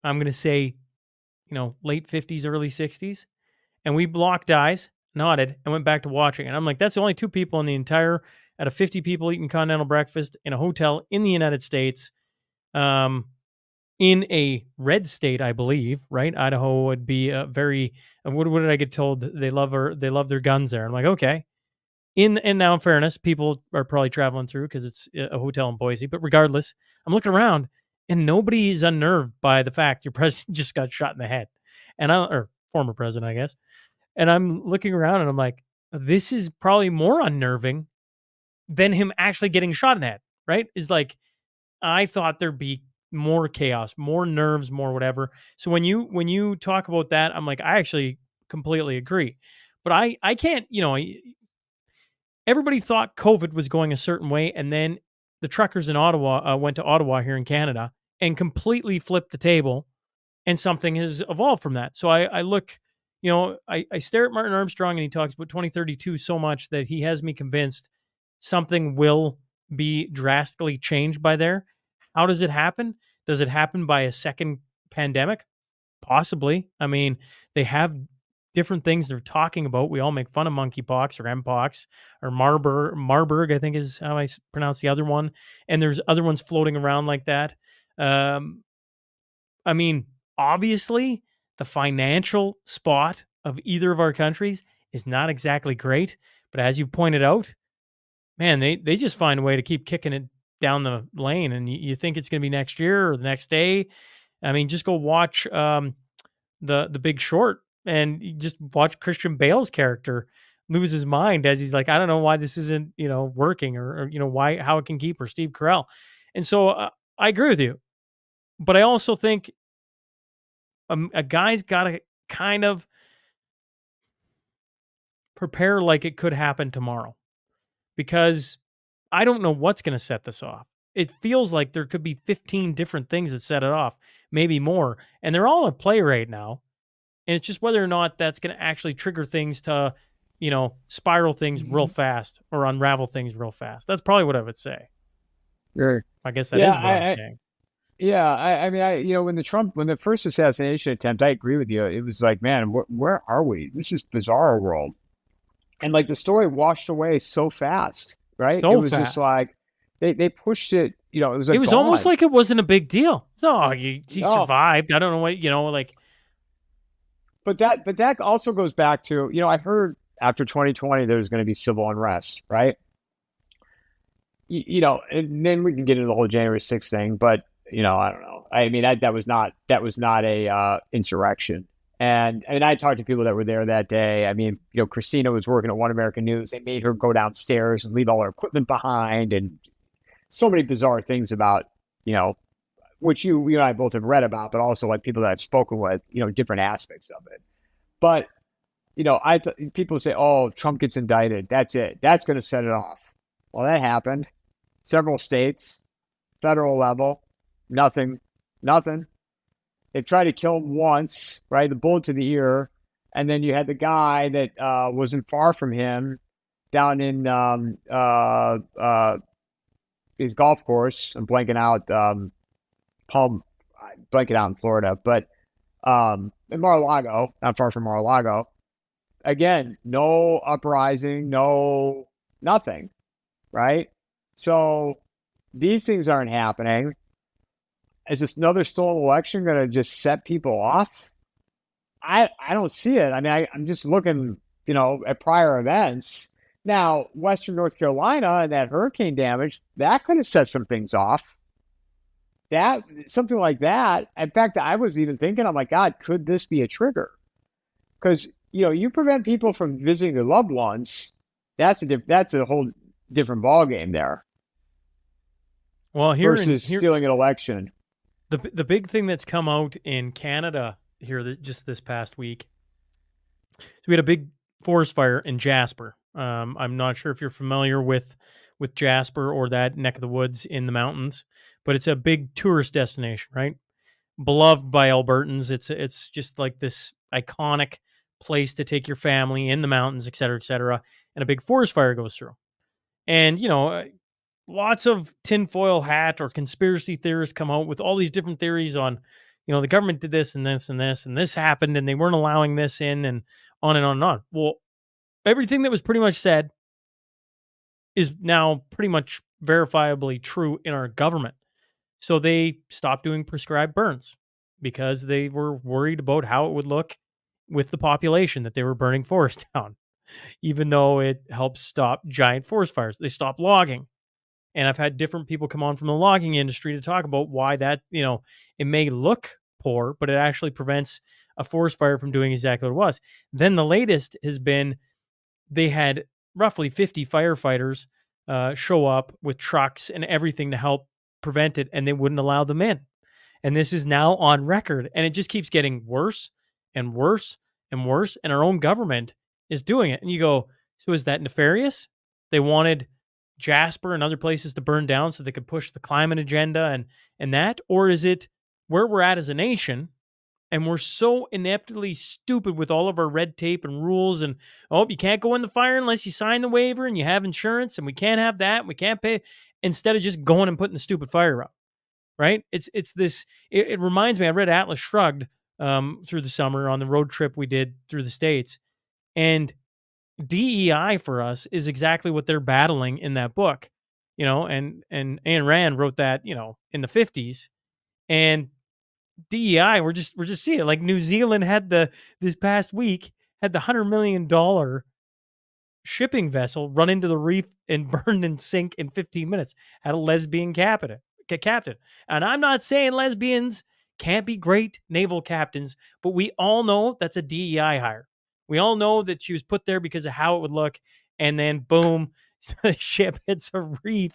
I'm going to say, late 50s, early 60s. And we blocked eyes, nodded, and went back to watching. And I'm like, that's the only two people in the entire, out of 50 people eating continental breakfast in a hotel in the United States, in a red state, I believe, right? Idaho would be a very, what did I get told? They love their guns there. I'm like, okay. And now in fairness, people are probably traveling through because it's a hotel in Boise. But regardless, I'm looking around and nobody is unnerved by the fact your president just got shot in the head, or former president, I guess. And I'm looking around and I'm like, this is probably more unnerving than him actually getting shot in the head. Right? Is like, I thought there'd be more chaos, more nerves, more whatever. So when you talk about that, I'm like, I actually completely agree. But I can't, everybody thought COVID was going a certain way, and then the truckers in Ottawa went to Ottawa here in Canada and completely flipped the table, and something has evolved from that. So I look, I stare at Martin Armstrong, and he talks about 2032 so much that he has me convinced something will be drastically changed by there. How does it happen? Does it happen by a second pandemic? Possibly. I mean, they have different things they're talking about. We all make fun of monkeypox or mpox or Marburg, I think is how I pronounce the other one. And there's other ones floating around like that. I mean, obviously, the financial spot of either of our countries is not exactly great. But as you've pointed out, man, they just find a way to keep kicking it down the lane. And you think it's going to be next year or the next day. I mean, just go watch the Big Short, and you just watch Christian Bale's character lose his mind as he's like, I don't know why this isn't, working or how it can keep, or Steve Carell. And so I agree with you, but I also think a guy's got to kind of prepare like it could happen tomorrow, because I don't know what's going to set this off. It feels like there could be 15 different things that set it off, maybe more, and they're all at play right now. And it's just whether or not that's going to actually trigger things to, spiral things real fast or unravel things real fast. That's probably what I would say. Sure. I guess that is what I'm saying. Yeah, I mean, when the first assassination attempt, I agree with you. It was like, man, where are we? This is bizarre world, and like the story washed away so fast, right? So it was fast. Just like they pushed it. It was like it was almost like it wasn't a big deal. So he survived. I don't know what like. But that also goes back to, I heard after 2020 there's going to be civil unrest, right? And then we can get into the whole January 6th thing, but I don't know. I mean, that was not a insurrection. And I talked to people that were there that day. I mean, Christina was working at One American News. They made her go downstairs and leave all her equipment behind, and so many bizarre things about, which you and I both have read about, but also like people that I've spoken with, different aspects of it. But, people say, oh, Trump gets indicted. That's it. That's going to set it off. Well, that happened. Several states, federal level, nothing. They tried to kill him once, right? The bullet to the ear. And then you had the guy that wasn't far from him down in his golf course. I'm blanking out. Blanking out in Florida, but in Mar-a-Lago, not far from Mar-a-Lago, again, no uprising, no nothing, right? So these things aren't happening. Is this another stolen election going to just set people off? I don't see it. I mean, I'm just looking, at prior events. Now, Western North Carolina and that hurricane damage, that could have set some things off. That something like that. In fact, I was even thinking, I'm like, God, could this be a trigger? Because you prevent people from visiting their loved ones. That's a whole different ballgame there. Well, versus stealing an election. The big thing that's come out in Canada here just this past week. So we had a big forest fire in Jasper. I'm not sure if you're familiar with Jasper or that neck of the woods in the mountains, but it's a big tourist destination, right? Beloved by Albertans. It's just like this iconic place to take your family in the mountains, et cetera, and a big forest fire goes through. And, lots of tinfoil hat or conspiracy theorists come out with all these different theories on, the government did this and this and this, and this happened, and they weren't allowing this in, and on and on and on. Well, everything that was pretty much said is now pretty much verifiably true in our government. So they stopped doing prescribed burns because they were worried about how it would look with the population that they were burning forest down. even though it helps stop giant forest fires. They stop logging. And I've had different people come on from the logging industry to talk about why that, it may look poor, but it actually prevents a forest fire from doing exactly what it was. Then the latest has been they had roughly 50 firefighters show up with trucks and everything to help prevent it, and they wouldn't allow them in. And this is now on record, and it just keeps getting worse and worse and worse. And our own government is doing it. And you go, so is that nefarious? They wanted Jasper and other places to burn down so they could push the climate agenda and that? Or is it where we're at as a nation and we're so ineptly stupid with all of our red tape and rules and, oh, you can't go in the fire unless you sign the waiver and you have insurance and we can't have that and we can't pay, instead of just going and putting the stupid fire out, right? It's this, it reminds me, I read Atlas Shrugged through the summer on the road trip we did through the States, and DEI for us is exactly what they're battling in that book, and Ayn Rand wrote that, in the 50s, and DEI, we're just seeing it. Like New Zealand had this past week had the $100 million shipping vessel run into the reef and burn and sink in 15 minutes. Had a lesbian captain. And I'm not saying lesbians can't be great naval captains, but we all know that's a DEI hire. We all know that she was put there because of how it would look, and then boom, the ship hits a reef,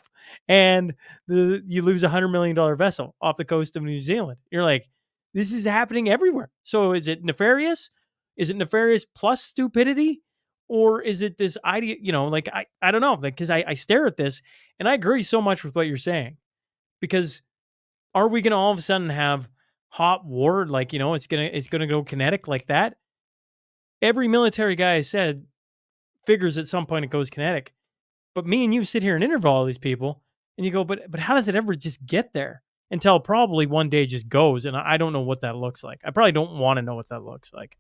and you lose $100 million vessel off the coast of New Zealand. You're like, this is happening everywhere. So is it nefarious? Is it nefarious plus stupidity? Or is it this idea, I don't know, because I stare at this and I agree so much with what you're saying. Because are we going to all of a sudden have hot war? It's gonna go kinetic like that. Every military guy I said figures at some point it goes kinetic. But me and you sit here and interview all these people, and you go, but how does it ever just get there? Until probably one day just goes, and I don't know what that looks like. I probably don't want to know what that looks like.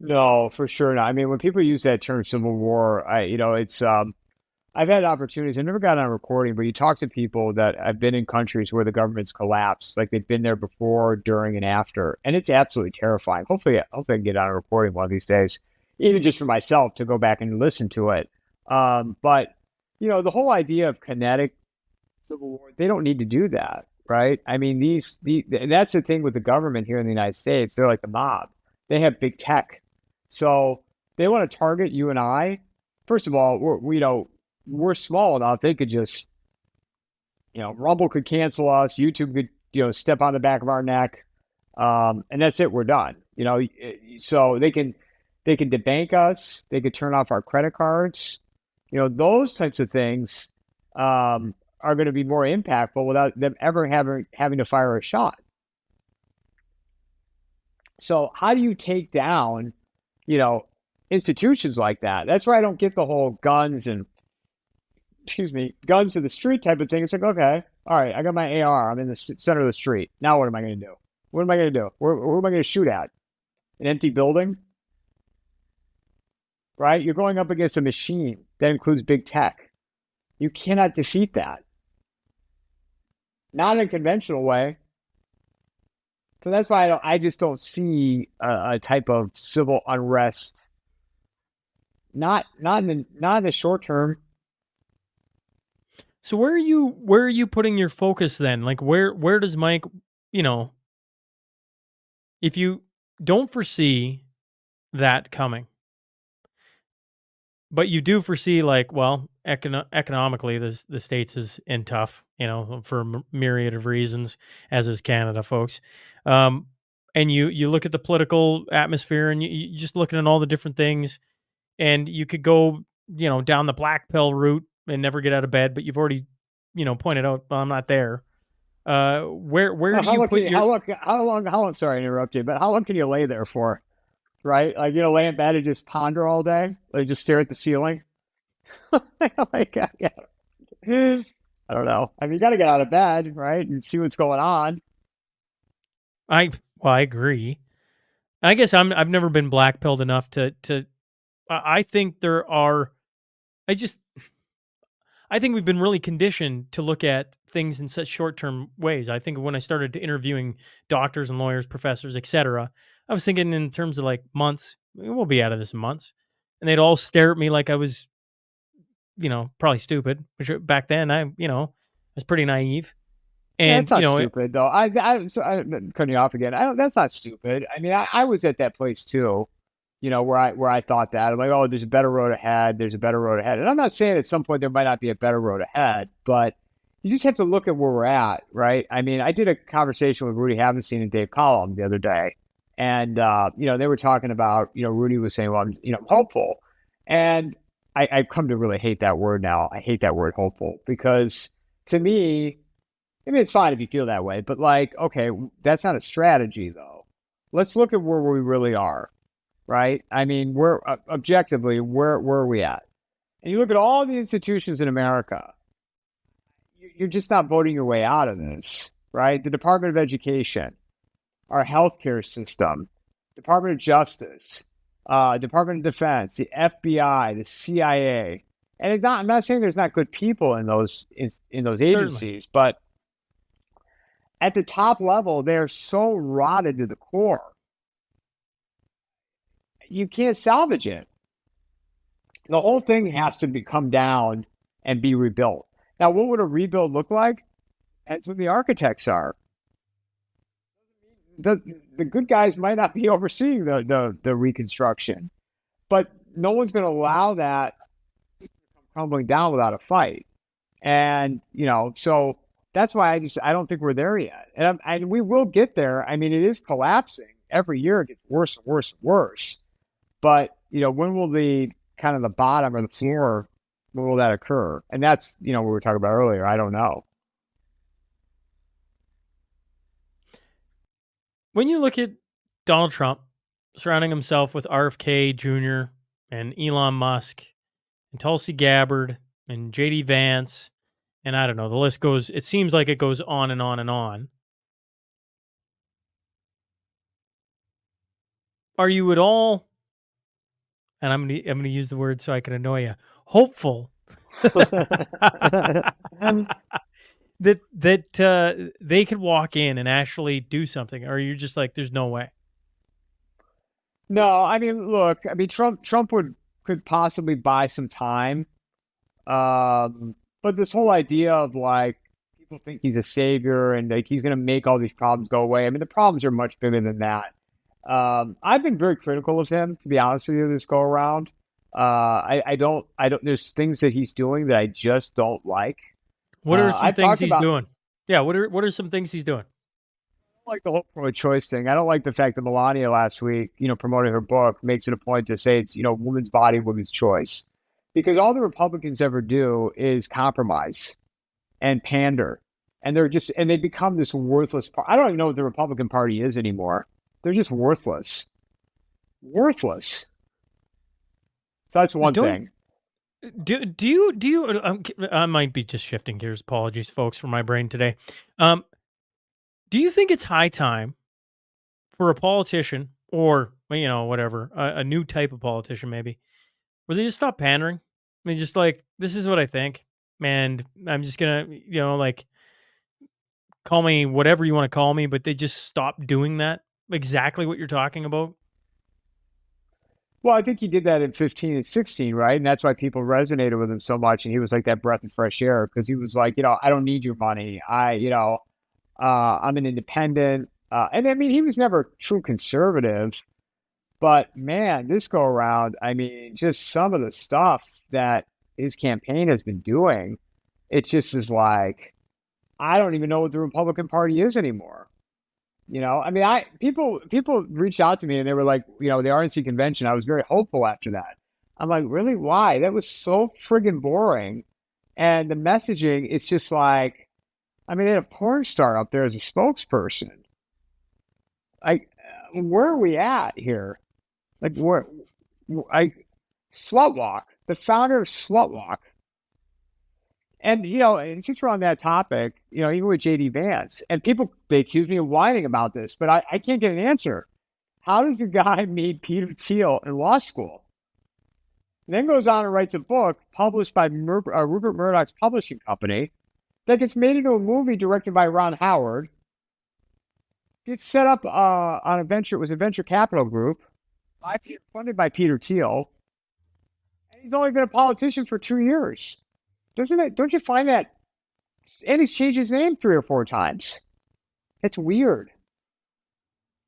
No, for sure not. I mean, when people use that term civil war, it's I've had opportunities. I never got on recording, but you talk to people that have been in countries where the government's collapsed, like they've been there before, during, and after, and it's absolutely terrifying. Hopefully I can get on a recording one of these days, even just for myself to go back and listen to it. But the whole idea of kinetic civil war, they don't need to do that, right? I mean, and that's the thing with the government here in the United States. They're like the mob. They have big tech, so they want to target you and I. First of all, we're small enough. They could just, Rumble could cancel us. YouTube could, step on the back of our neck. And that's it. We're done. So they can debank us. They could turn off our credit cards. Those types of things are going to be more impactful without them ever having to fire a shot. So how do you take down, institutions like that? That's where I don't get the whole guns to the street type of thing. It's like, okay, all right, I got my AR. I'm in the center of the street. Now what am I going to do? What am I going to do? Where am I going to shoot at? An empty building? Right? You're going up against a machine that includes big tech. You cannot defeat that. Not in a conventional way. So that's why I just don't see a type of civil unrest. Not in the short term. So where are you putting your focus then? Like where does Mike, if you don't foresee that coming, but you do foresee economically the States is in tough, for a myriad of reasons, as is Canada, folks. And you look at the political atmosphere and you just looking at all the different things, and you could go, down the black pill route and never get out of bed, but you've already, pointed out, well, I'm not there. Where do you put your... How long, sorry to interrupt you, but how long can you lay there for? Right? Like, lay in bed and just ponder all day? Like, just stare at the ceiling? I don't know. I mean, you got to get out of bed, right? And see what's going on. I agree. I guess I've never been black-pilled enough to I think there are... I think we've been really conditioned to look at things in such short-term ways. I think when I started interviewing doctors and lawyers, professors, etc., I was thinking in terms of like months. We'll be out of this in months. and they'd all stare at me like I was, probably stupid. Which back then I was pretty naive. Yeah, And that's not stupid though. I'm cutting you off again. I don't. That's not stupid. I mean, I was at that place too. Where I thought that I'm like, oh, there's a better road ahead. There's a better road ahead. And I'm not saying at some point there might not be a better road ahead, but you just have to look at where we're at, right? I mean, I did a conversation with Rudy Havenstein and Dave Collum the other day, and they were talking about, Rudy was saying, well, I'm hopeful, and I've come to really hate that word now. I hate that word hopeful because to me, I mean, it's fine if you feel that way, but like, okay, that's not a strategy though. Let's look at where we really are, right? I mean, we're objectively, where are we at? And you look at all the institutions in America, you're just not voting your way out of this, right? The Department of Education, our healthcare system, Department of Justice, Department of Defense, the FBI, the CIA. And it's not, I'm not saying there's not good people in those agencies, certainly, but at the top level, they're so rotted to the core. You can't salvage it. The whole thing has to come down and be rebuilt. Now, what would a rebuild look like? That's what the architects are. The good guys might not be overseeing the reconstruction, but no one's going to allow that to come crumbling down without a fight. And, so that's why I don't think we're there yet. And we will get there. I mean, it is collapsing. Every year it gets worse and worse and worse. But, when will the kind of the bottom or the floor, when will that occur? And that's, what we were talking about earlier. I don't know. When you look at Donald Trump surrounding himself with RFK Jr. and Elon Musk and Tulsi Gabbard and JD Vance, and I don't know, the list goes, it seems like it goes on and on and on. Are you at all, and I'm gonna use the word so I can annoy you, hopeful that they could walk in and actually do something, or you're just like, there's no way? No, I mean, look, Trump could possibly buy some time, but this whole idea of like people think he's a savior and like he's going to make all these problems go away. I mean, the problems are much bigger than that. I've been very critical of him, to be honest with you, this go around. I don't. There's things that he's doing that I just don't like. What are some things he's doing? Yeah, what are some things he's doing? I don't like the whole pro-choice thing. I don't like the fact that Melania last week, promoting her book, makes it a point to say it's, woman's body, woman's choice. Because all the Republicans ever do is compromise and pander. And they become this worthless I don't even know what the Republican Party is anymore. They're just worthless. Worthless. So that's one thing. Do you I might be just shifting gears. Apologies, folks, for my brain today. Do you think it's high time for a politician or, whatever, a new type of politician maybe, where they just stop pandering? I mean, just like, this is what I think, and I'm just going to, call me whatever you want to call me, but they just stop doing that, exactly what you're talking about. Well, I think he did that in 15 and 16, right? And that's why people resonated with him so much. And he was like that breath of fresh air because he was like, I don't need your money. I'm an independent. And I mean, he was never a true conservative. But man, this go around, I mean, just some of the stuff that his campaign has been doing, it just is like, I don't even know what the Republican Party is anymore. I mean, people reached out to me and they were like, the RNC convention, I was very hopeful after that. I'm like, really? Why? That was so friggin' boring. And the messaging, it's just like, I mean, they had a porn star up there as a spokesperson. Like, where are we at here? Like, Slutwalk, the founder of Slutwalk. And, and since we're on that topic, even with JD Vance, and they accuse me of whining about this, but I can't get an answer. How does the guy meet Peter Thiel in law school? And then goes on and writes a book published by Rupert Murdoch's publishing company that gets made into a movie directed by Ron Howard. Gets set up on a venture. It was a venture capital group funded by Peter Thiel. He's only been a politician for 2 years. Don't you find that? And he's changed his name 3 or 4 times. It's weird.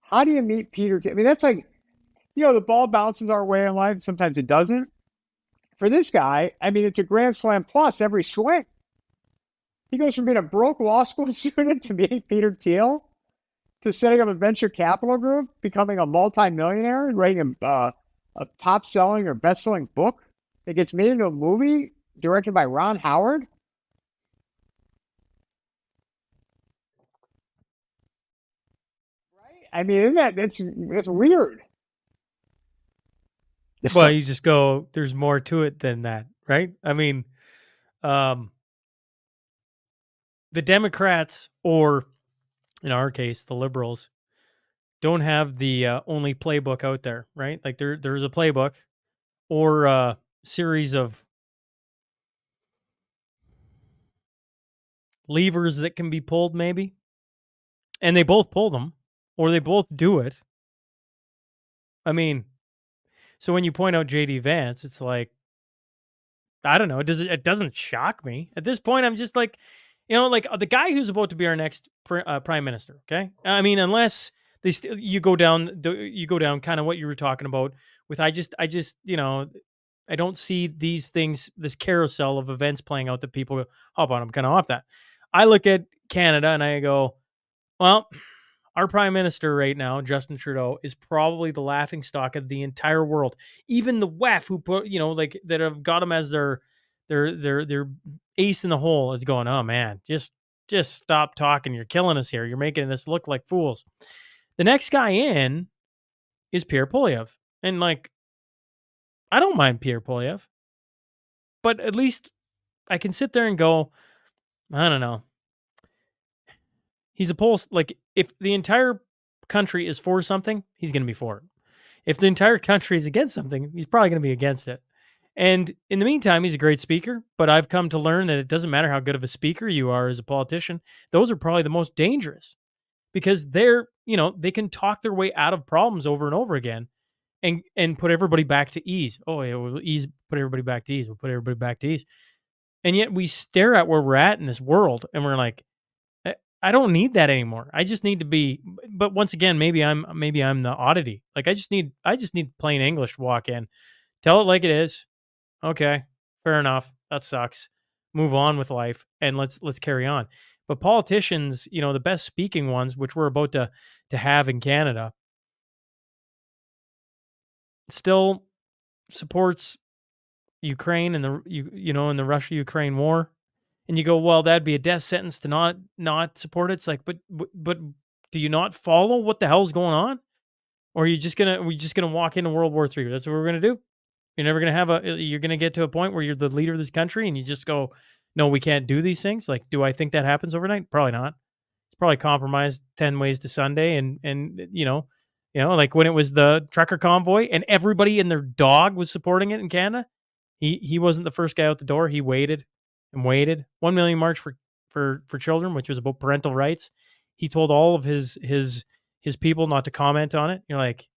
How do you meet Peter? I mean, that's like, the ball bounces our way in life. Sometimes it doesn't. For this guy, I mean, it's a grand slam plus every swing. He goes from being a broke law school student to meeting Peter Thiel to setting up a venture capital group, becoming a multimillionaire, and writing a top-selling or best-selling book that gets made into a movie directed by Ron Howard. Right? I mean, that's weird. Well, you just go, there's more to it than that, right? I mean, the Democrats, or in our case, the liberals, don't have the only playbook out there, right? Like there's a playbook or a series of levers that can be pulled, maybe. And they both pull them, or they both do it. I mean, so when you point out JD Vance, it's like, I don't know. It doesn't shock me at this point. I'm just like, like the guy who's about to be our next prime minister. Okay, I mean, unless you go down kind of what you were talking about with, I just, I don't see these things, this carousel of events playing out that people hop on. I'm kind of off that. I look at Canada and I go, well, our prime minister right now, Justin Trudeau, is probably the laughing stock of the entire world. Even the WEF, who put, like that have got him as their ace in the hole, is going, oh man, just stop talking. You're killing us here. You're making us look like fools. The next guy in is Pierre Poilievre. And like, I don't mind Pierre Poilievre, but at least I can sit there and go, I don't know. He's a poll, like, if the entire country is for something, he's going to be for it. If the entire country is against something, he's probably going to be against it. And in the meantime, he's a great speaker, but I've come to learn that it doesn't matter how good of a speaker you are as a politician. Those are probably the most dangerous because they're, they can talk their way out of problems over and over again and put everybody back to ease. Oh, yeah, we'll put everybody back to ease. We'll put everybody back to ease. And yet we stare at where we're at in this world and we're like, I don't need that anymore. I just need to be, but once again, maybe I'm the oddity. Like I just need plain English to walk in, tell it like it is. Okay, fair enough. That sucks. Move on with life and let's carry on. But politicians, the best speaking ones, which we're about to have in Canada, still supports Ukraine and in the Russia-Ukraine war. And you go, well, that'd be a death sentence to not support it. It's like, but do you not follow what the hell's going on? Or are you just gonna walk into World War III? That's what we're gonna do. You're never gonna you're gonna get to a point where you're the leader of this country and you just go, no, we can't do these things. Like, do I think that happens overnight? Probably not. It's probably compromised 10 ways to Sunday, and like when it was the trucker convoy and everybody and their dog was supporting it in Canada. He wasn't the first guy out the door. He waited. 1 million March for Children, which was about parental rights. He told all of his people not to comment on it. You're like,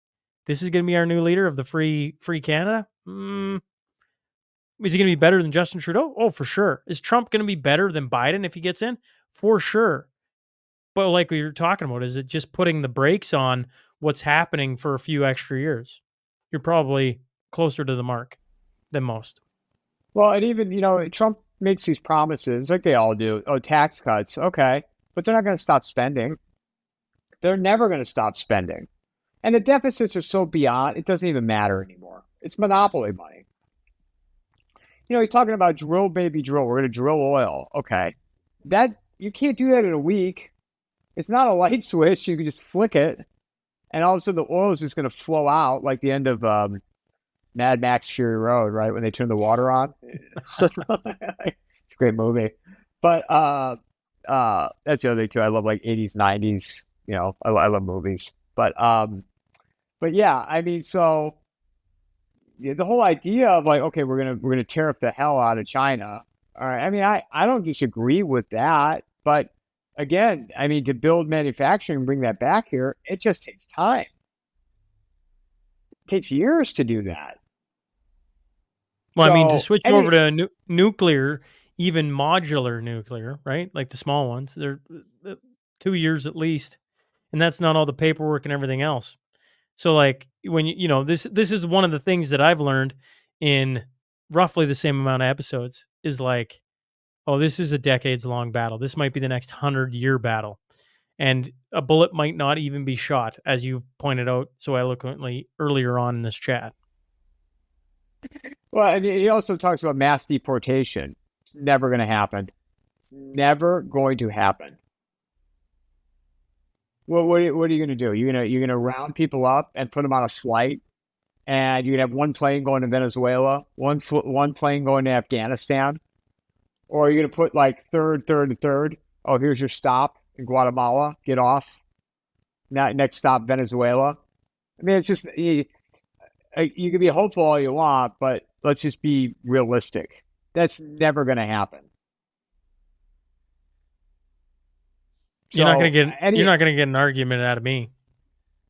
this is going to be our new leader of the free Canada. Is he going to be better than Justin Trudeau? Oh, for sure. Is Trump going to be better than Biden if he gets in? For sure. But like what you're talking about, is it just putting the brakes on what's happening for a few extra years? You're probably closer to the mark than most. Well, and even, Trump makes these promises like they all do. Oh, tax cuts. Okay. But they're not going to stop spending. They're never going to stop spending. And the deficits are so beyond, it doesn't even matter anymore. It's monopoly money. He's talking about drill, baby, drill. We're going to drill oil. Okay. You can't do that in a week. It's not a light switch. You can just flick it. And all of a sudden the oil is just going to flow out like the end of Mad Max Fury Road, right? When they turn the water on. It's a great movie. But that's the other thing too. I love like 80s, 90s, I love movies. But yeah, I mean, so the whole idea of like, okay, we're gonna tariff the hell out of China. All right. I mean, I don't disagree with that, but again, I mean, to build manufacturing and bring that back here, it just takes time. It takes years to do that. Well, I mean, to So, switch over to nuclear, even modular nuclear, right? Like the small ones, they're 2 years at least, and that's not all the paperwork and everything else. So, like when this is one of the things that I've learned in roughly the same amount of episodes is like, oh, this is a decades long battle. This might be the next 100-year battle, and a bullet might not even be shot, as you pointed out so eloquently earlier on in this chat. well, and he also talks about mass deportation. It's never going to happen. It's never going to happen. Well, what are you going to do? You're gonna round people up and put them on a flight, and you're gonna have one plane going to Venezuela, one plane going to Afghanistan, or you're gonna put like third, and third. Oh, here's your stop in Guatemala. Get off. Now, next stop, Venezuela. I mean, it's just you can be hopeful all you want, but let's just be realistic. That's never going to happen. You're not going to get an argument out of me.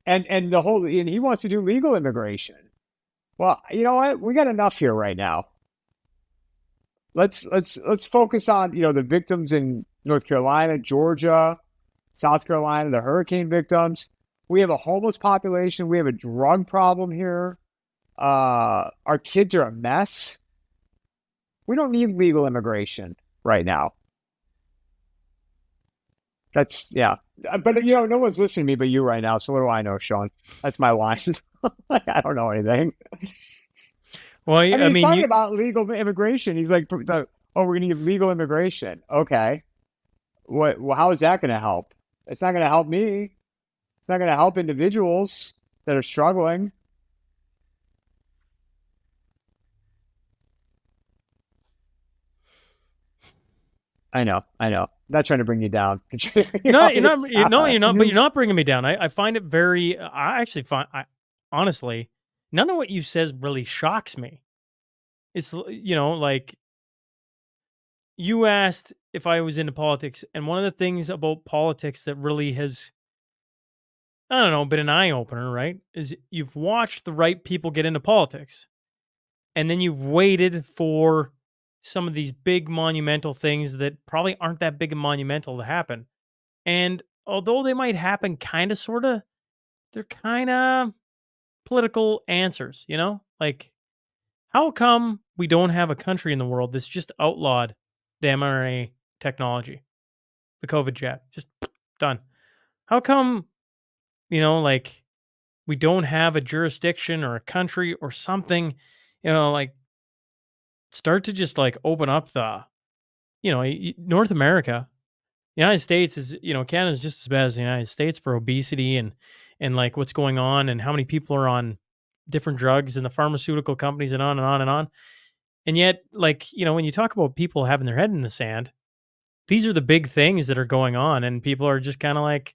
And he wants to do legal immigration. Well, you know what? We got enough here right now. Let's focus on, the victims in North Carolina, Georgia, South Carolina, the hurricane victims. We have a homeless population. We have a drug problem here. Our kids are a mess. We don't need legal immigration right now. But no one's listening to me but you right now. So what do I know, Shaun? That's my line. I don't know anything. Well, he's talking about legal immigration. He's like, we're going to need legal immigration. Okay. Well, how is that going to help? It's not going to help me. It's not going to help individuals that are struggling. I know. Not trying to bring you down. No, you're not. But you're not bringing me down. I find it very. I actually find. Honestly, none of what you says really shocks me. It's like you asked if I was into politics, and one of the things about politics that really has, I don't know, been an eye opener, right? Is you've watched the right people get into politics, and then you've waited for some of these big monumental things that probably aren't that big and monumental to happen. And although they might happen kind of, sort of, they're kind of political answers, Like, how come we don't have a country in the world that's just outlawed the mRNA technology, the COVID jab, just done? How come, like, we don't have a jurisdiction or a country or something, like, start to just like open up the, North America, the United States is, Canada is just as bad as the United States for obesity and like what's going on and how many people are on different drugs and the pharmaceutical companies and on and on and on. And yet, like, when you talk about people having their head in the sand, these are the big things that are going on and people are just kind of like,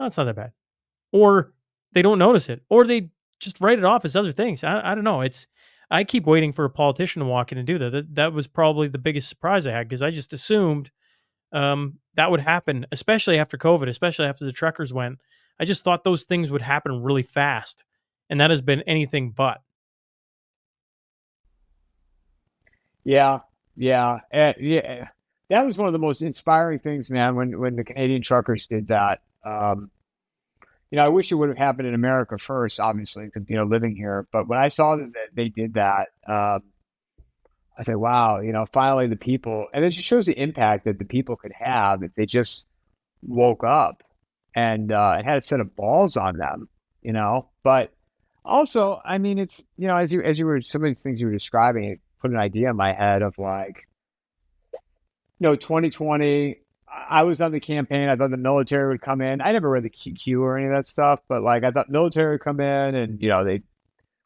oh, it's not that bad. Or they don't notice it, or they just write it off as other things. I don't know. I keep waiting for a politician to walk in and do that. That was probably the biggest surprise I had because I just assumed that would happen, especially after COVID, especially after the truckers went. I just thought those things would happen really fast, and that has been anything but. Yeah. That was one of the most inspiring things, man, when the Canadian truckers did that. I wish it would have happened in America first, obviously, because, living here. But when I saw that they did that, I said, wow, finally the people, and it just shows the impact that the people could have if they just woke up and had a set of balls on them, But also, I mean, it's, as you were, some of the things you were describing, it put an idea in my head of like, 2020, I was on the campaign. I thought the military would come in. I never read the QQ or any of that stuff, but like I thought military would come in and, they'd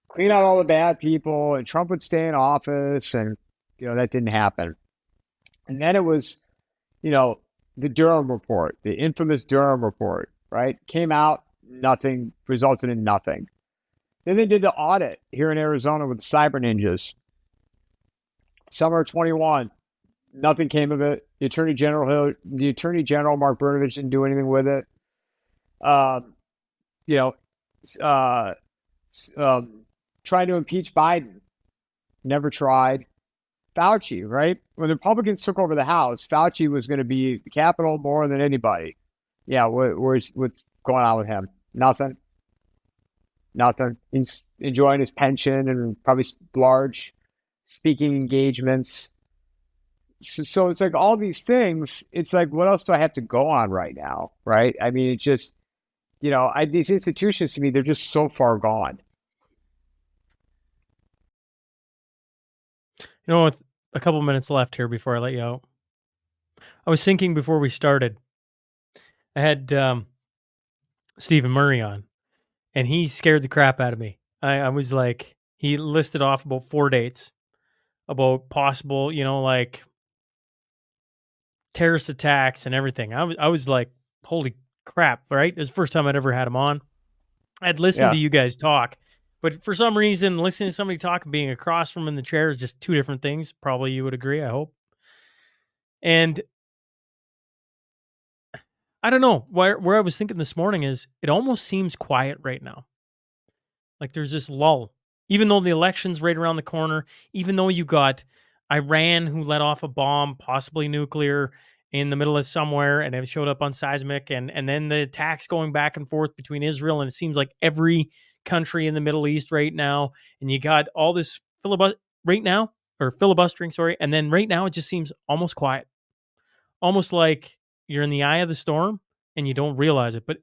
clean out all the bad people and Trump would stay in office and, that didn't happen. And then it was, the Durham report, the infamous Durham report, right? Came out, nothing, resulted in nothing. Then they did the audit here in Arizona with the cyber ninjas. Summer 21. Nothing came of it. The Attorney General, Mark Brnovich, didn't do anything with it. Trying to impeach Biden. never tried. Fauci, right? When the Republicans took over the House, Fauci was going to be the Capitol more than anybody. Yeah, what's going on with him? Nothing. Nothing. He's enjoying his pension and probably large speaking engagements. So it's like all these things. It's like, what else do I have to go on right now? Right? I mean, it's just, these institutions to me, they're just so far gone. With a couple minutes left here before I let you out, I was thinking before we started, I had Stephen Murray on, and he scared the crap out of me. I was like, he listed off about 4 dates about possible, like terrorist attacks and everything. I was like, holy crap, right? It was the first time I'd ever had him on. I'd listened to you guys talk, but for some reason, listening to somebody talk and being across from him in the chair is just two different things. Probably you would agree, I hope. And I don't know, where I was thinking this morning is it almost seems quiet right now. Like there's this lull. Even though the election's right around the corner, even though you got Iran who let off a bomb, possibly nuclear, in the middle of somewhere, and it showed up on seismic, and then the attacks going back and forth between Israel, and it seems like every country in the Middle East right now, and you got all this filibustering, sorry, and then right now it just seems almost quiet. Almost like you're in the eye of the storm and you don't realize it. But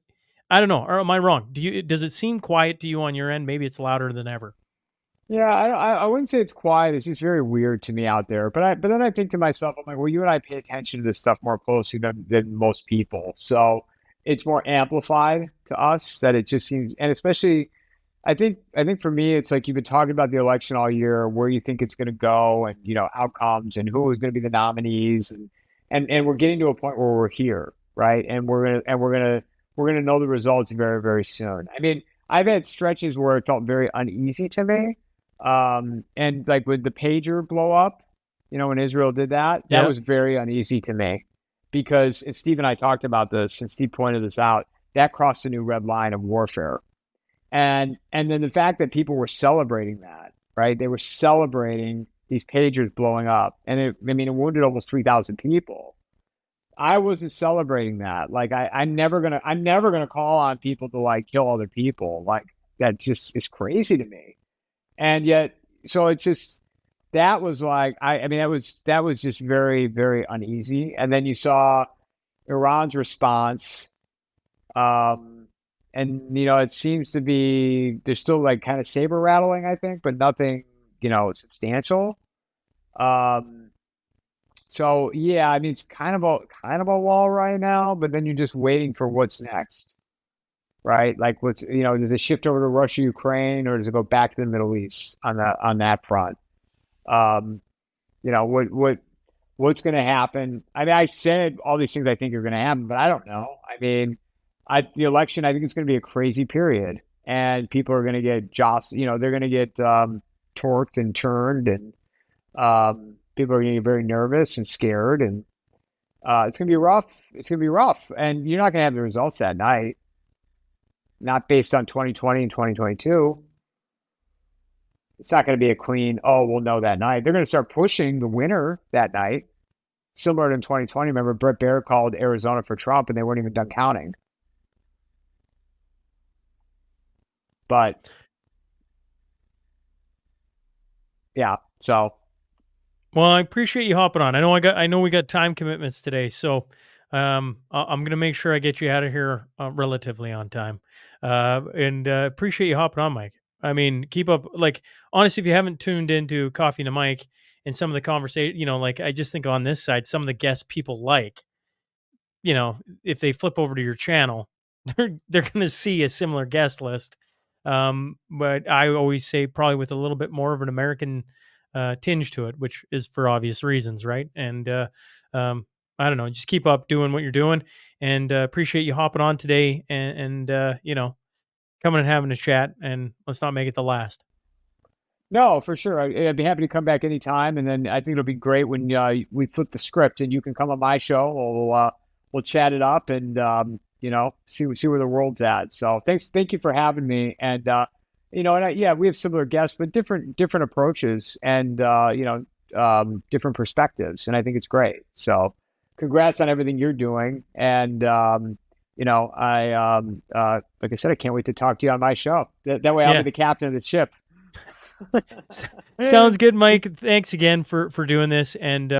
I don't know. Or am I wrong? Does it seem quiet to you on your end? Maybe it's louder than ever. Yeah, I wouldn't say it's quiet. It's just very weird to me out there. But then I think to myself, I'm like, well, you and I pay attention to this stuff more closely than most people. So it's more amplified to us that it just seems, and especially, I think for me, it's like you've been talking about the election all year, where you think it's going to go, and outcomes, and who is going to be the nominees, and we're getting to a point where we're here, right? And we're gonna know the results very, very soon. I mean, I've had stretches where it felt very uneasy to me. And like with the pager blow up, when Israel did that was very uneasy to me, because and Steve and I talked about this, and Steve pointed this out, that crossed a new red line of warfare. And then the fact that people were celebrating that, right? They were celebrating these pagers blowing up, and it wounded almost 3,000 people. I wasn't celebrating that. Like I'm never gonna call on people to like kill other people. Like that just is crazy to me. And yet, so it's just, that was like, that was just very, very uneasy. And then you saw Iran's response. And, it seems to be, there's still like kind of saber rattling, I think, but nothing, substantial. So yeah, it's kind of a wall right now, but then you're just waiting for what's next. Right? Like does it shift over to Russia, Ukraine, or does it go back to the Middle East on that front? What's going to happen? I said all these things I think are going to happen, but I don't know. The election, I think it's going to be a crazy period, and people are going to get jostled. They're going to get torqued and turned, and people are going to get very nervous and scared, and it's going to be rough. It's going to be rough, and you're not going to have the results that night. Not based on 2020 and 2022. It's not going to be a clean, we'll know that night. They're going to start pushing the winner that night. Similar to in 2020, remember Brett Baer called Arizona for Trump and they weren't even done counting. But yeah, so. Well, I appreciate you hopping on. I know we got time commitments today, so I'm going to make sure I get you out of here relatively on time. And appreciate you hopping on, Mike. Keep up. Like, honestly, if you haven't tuned into Coffee and a Mike and some of the conversation, I just think on this side, some of the guests people like, if they flip over to your channel, they're going to see a similar guest list. But I always say probably with a little bit more of an American tinge to it, which is for obvious reasons, right? And I don't know, just keep up doing what you're doing, and appreciate you hopping on today and coming and having a chat, and let's not make it the last. No, for sure. I'd be happy to come back anytime. And then I think it'll be great when we flip the script and you can come on my show. We'll chat it up and, see where the world's at. So thank you for having me. And you know, and yeah, we have similar guests, but different approaches and different perspectives, and I think it's great. So, congrats on everything you're doing, and like I said, I can't wait to talk to you on my show. That way, I'll be the captain of the ship. Sounds good, Mike. Thanks again for doing this, and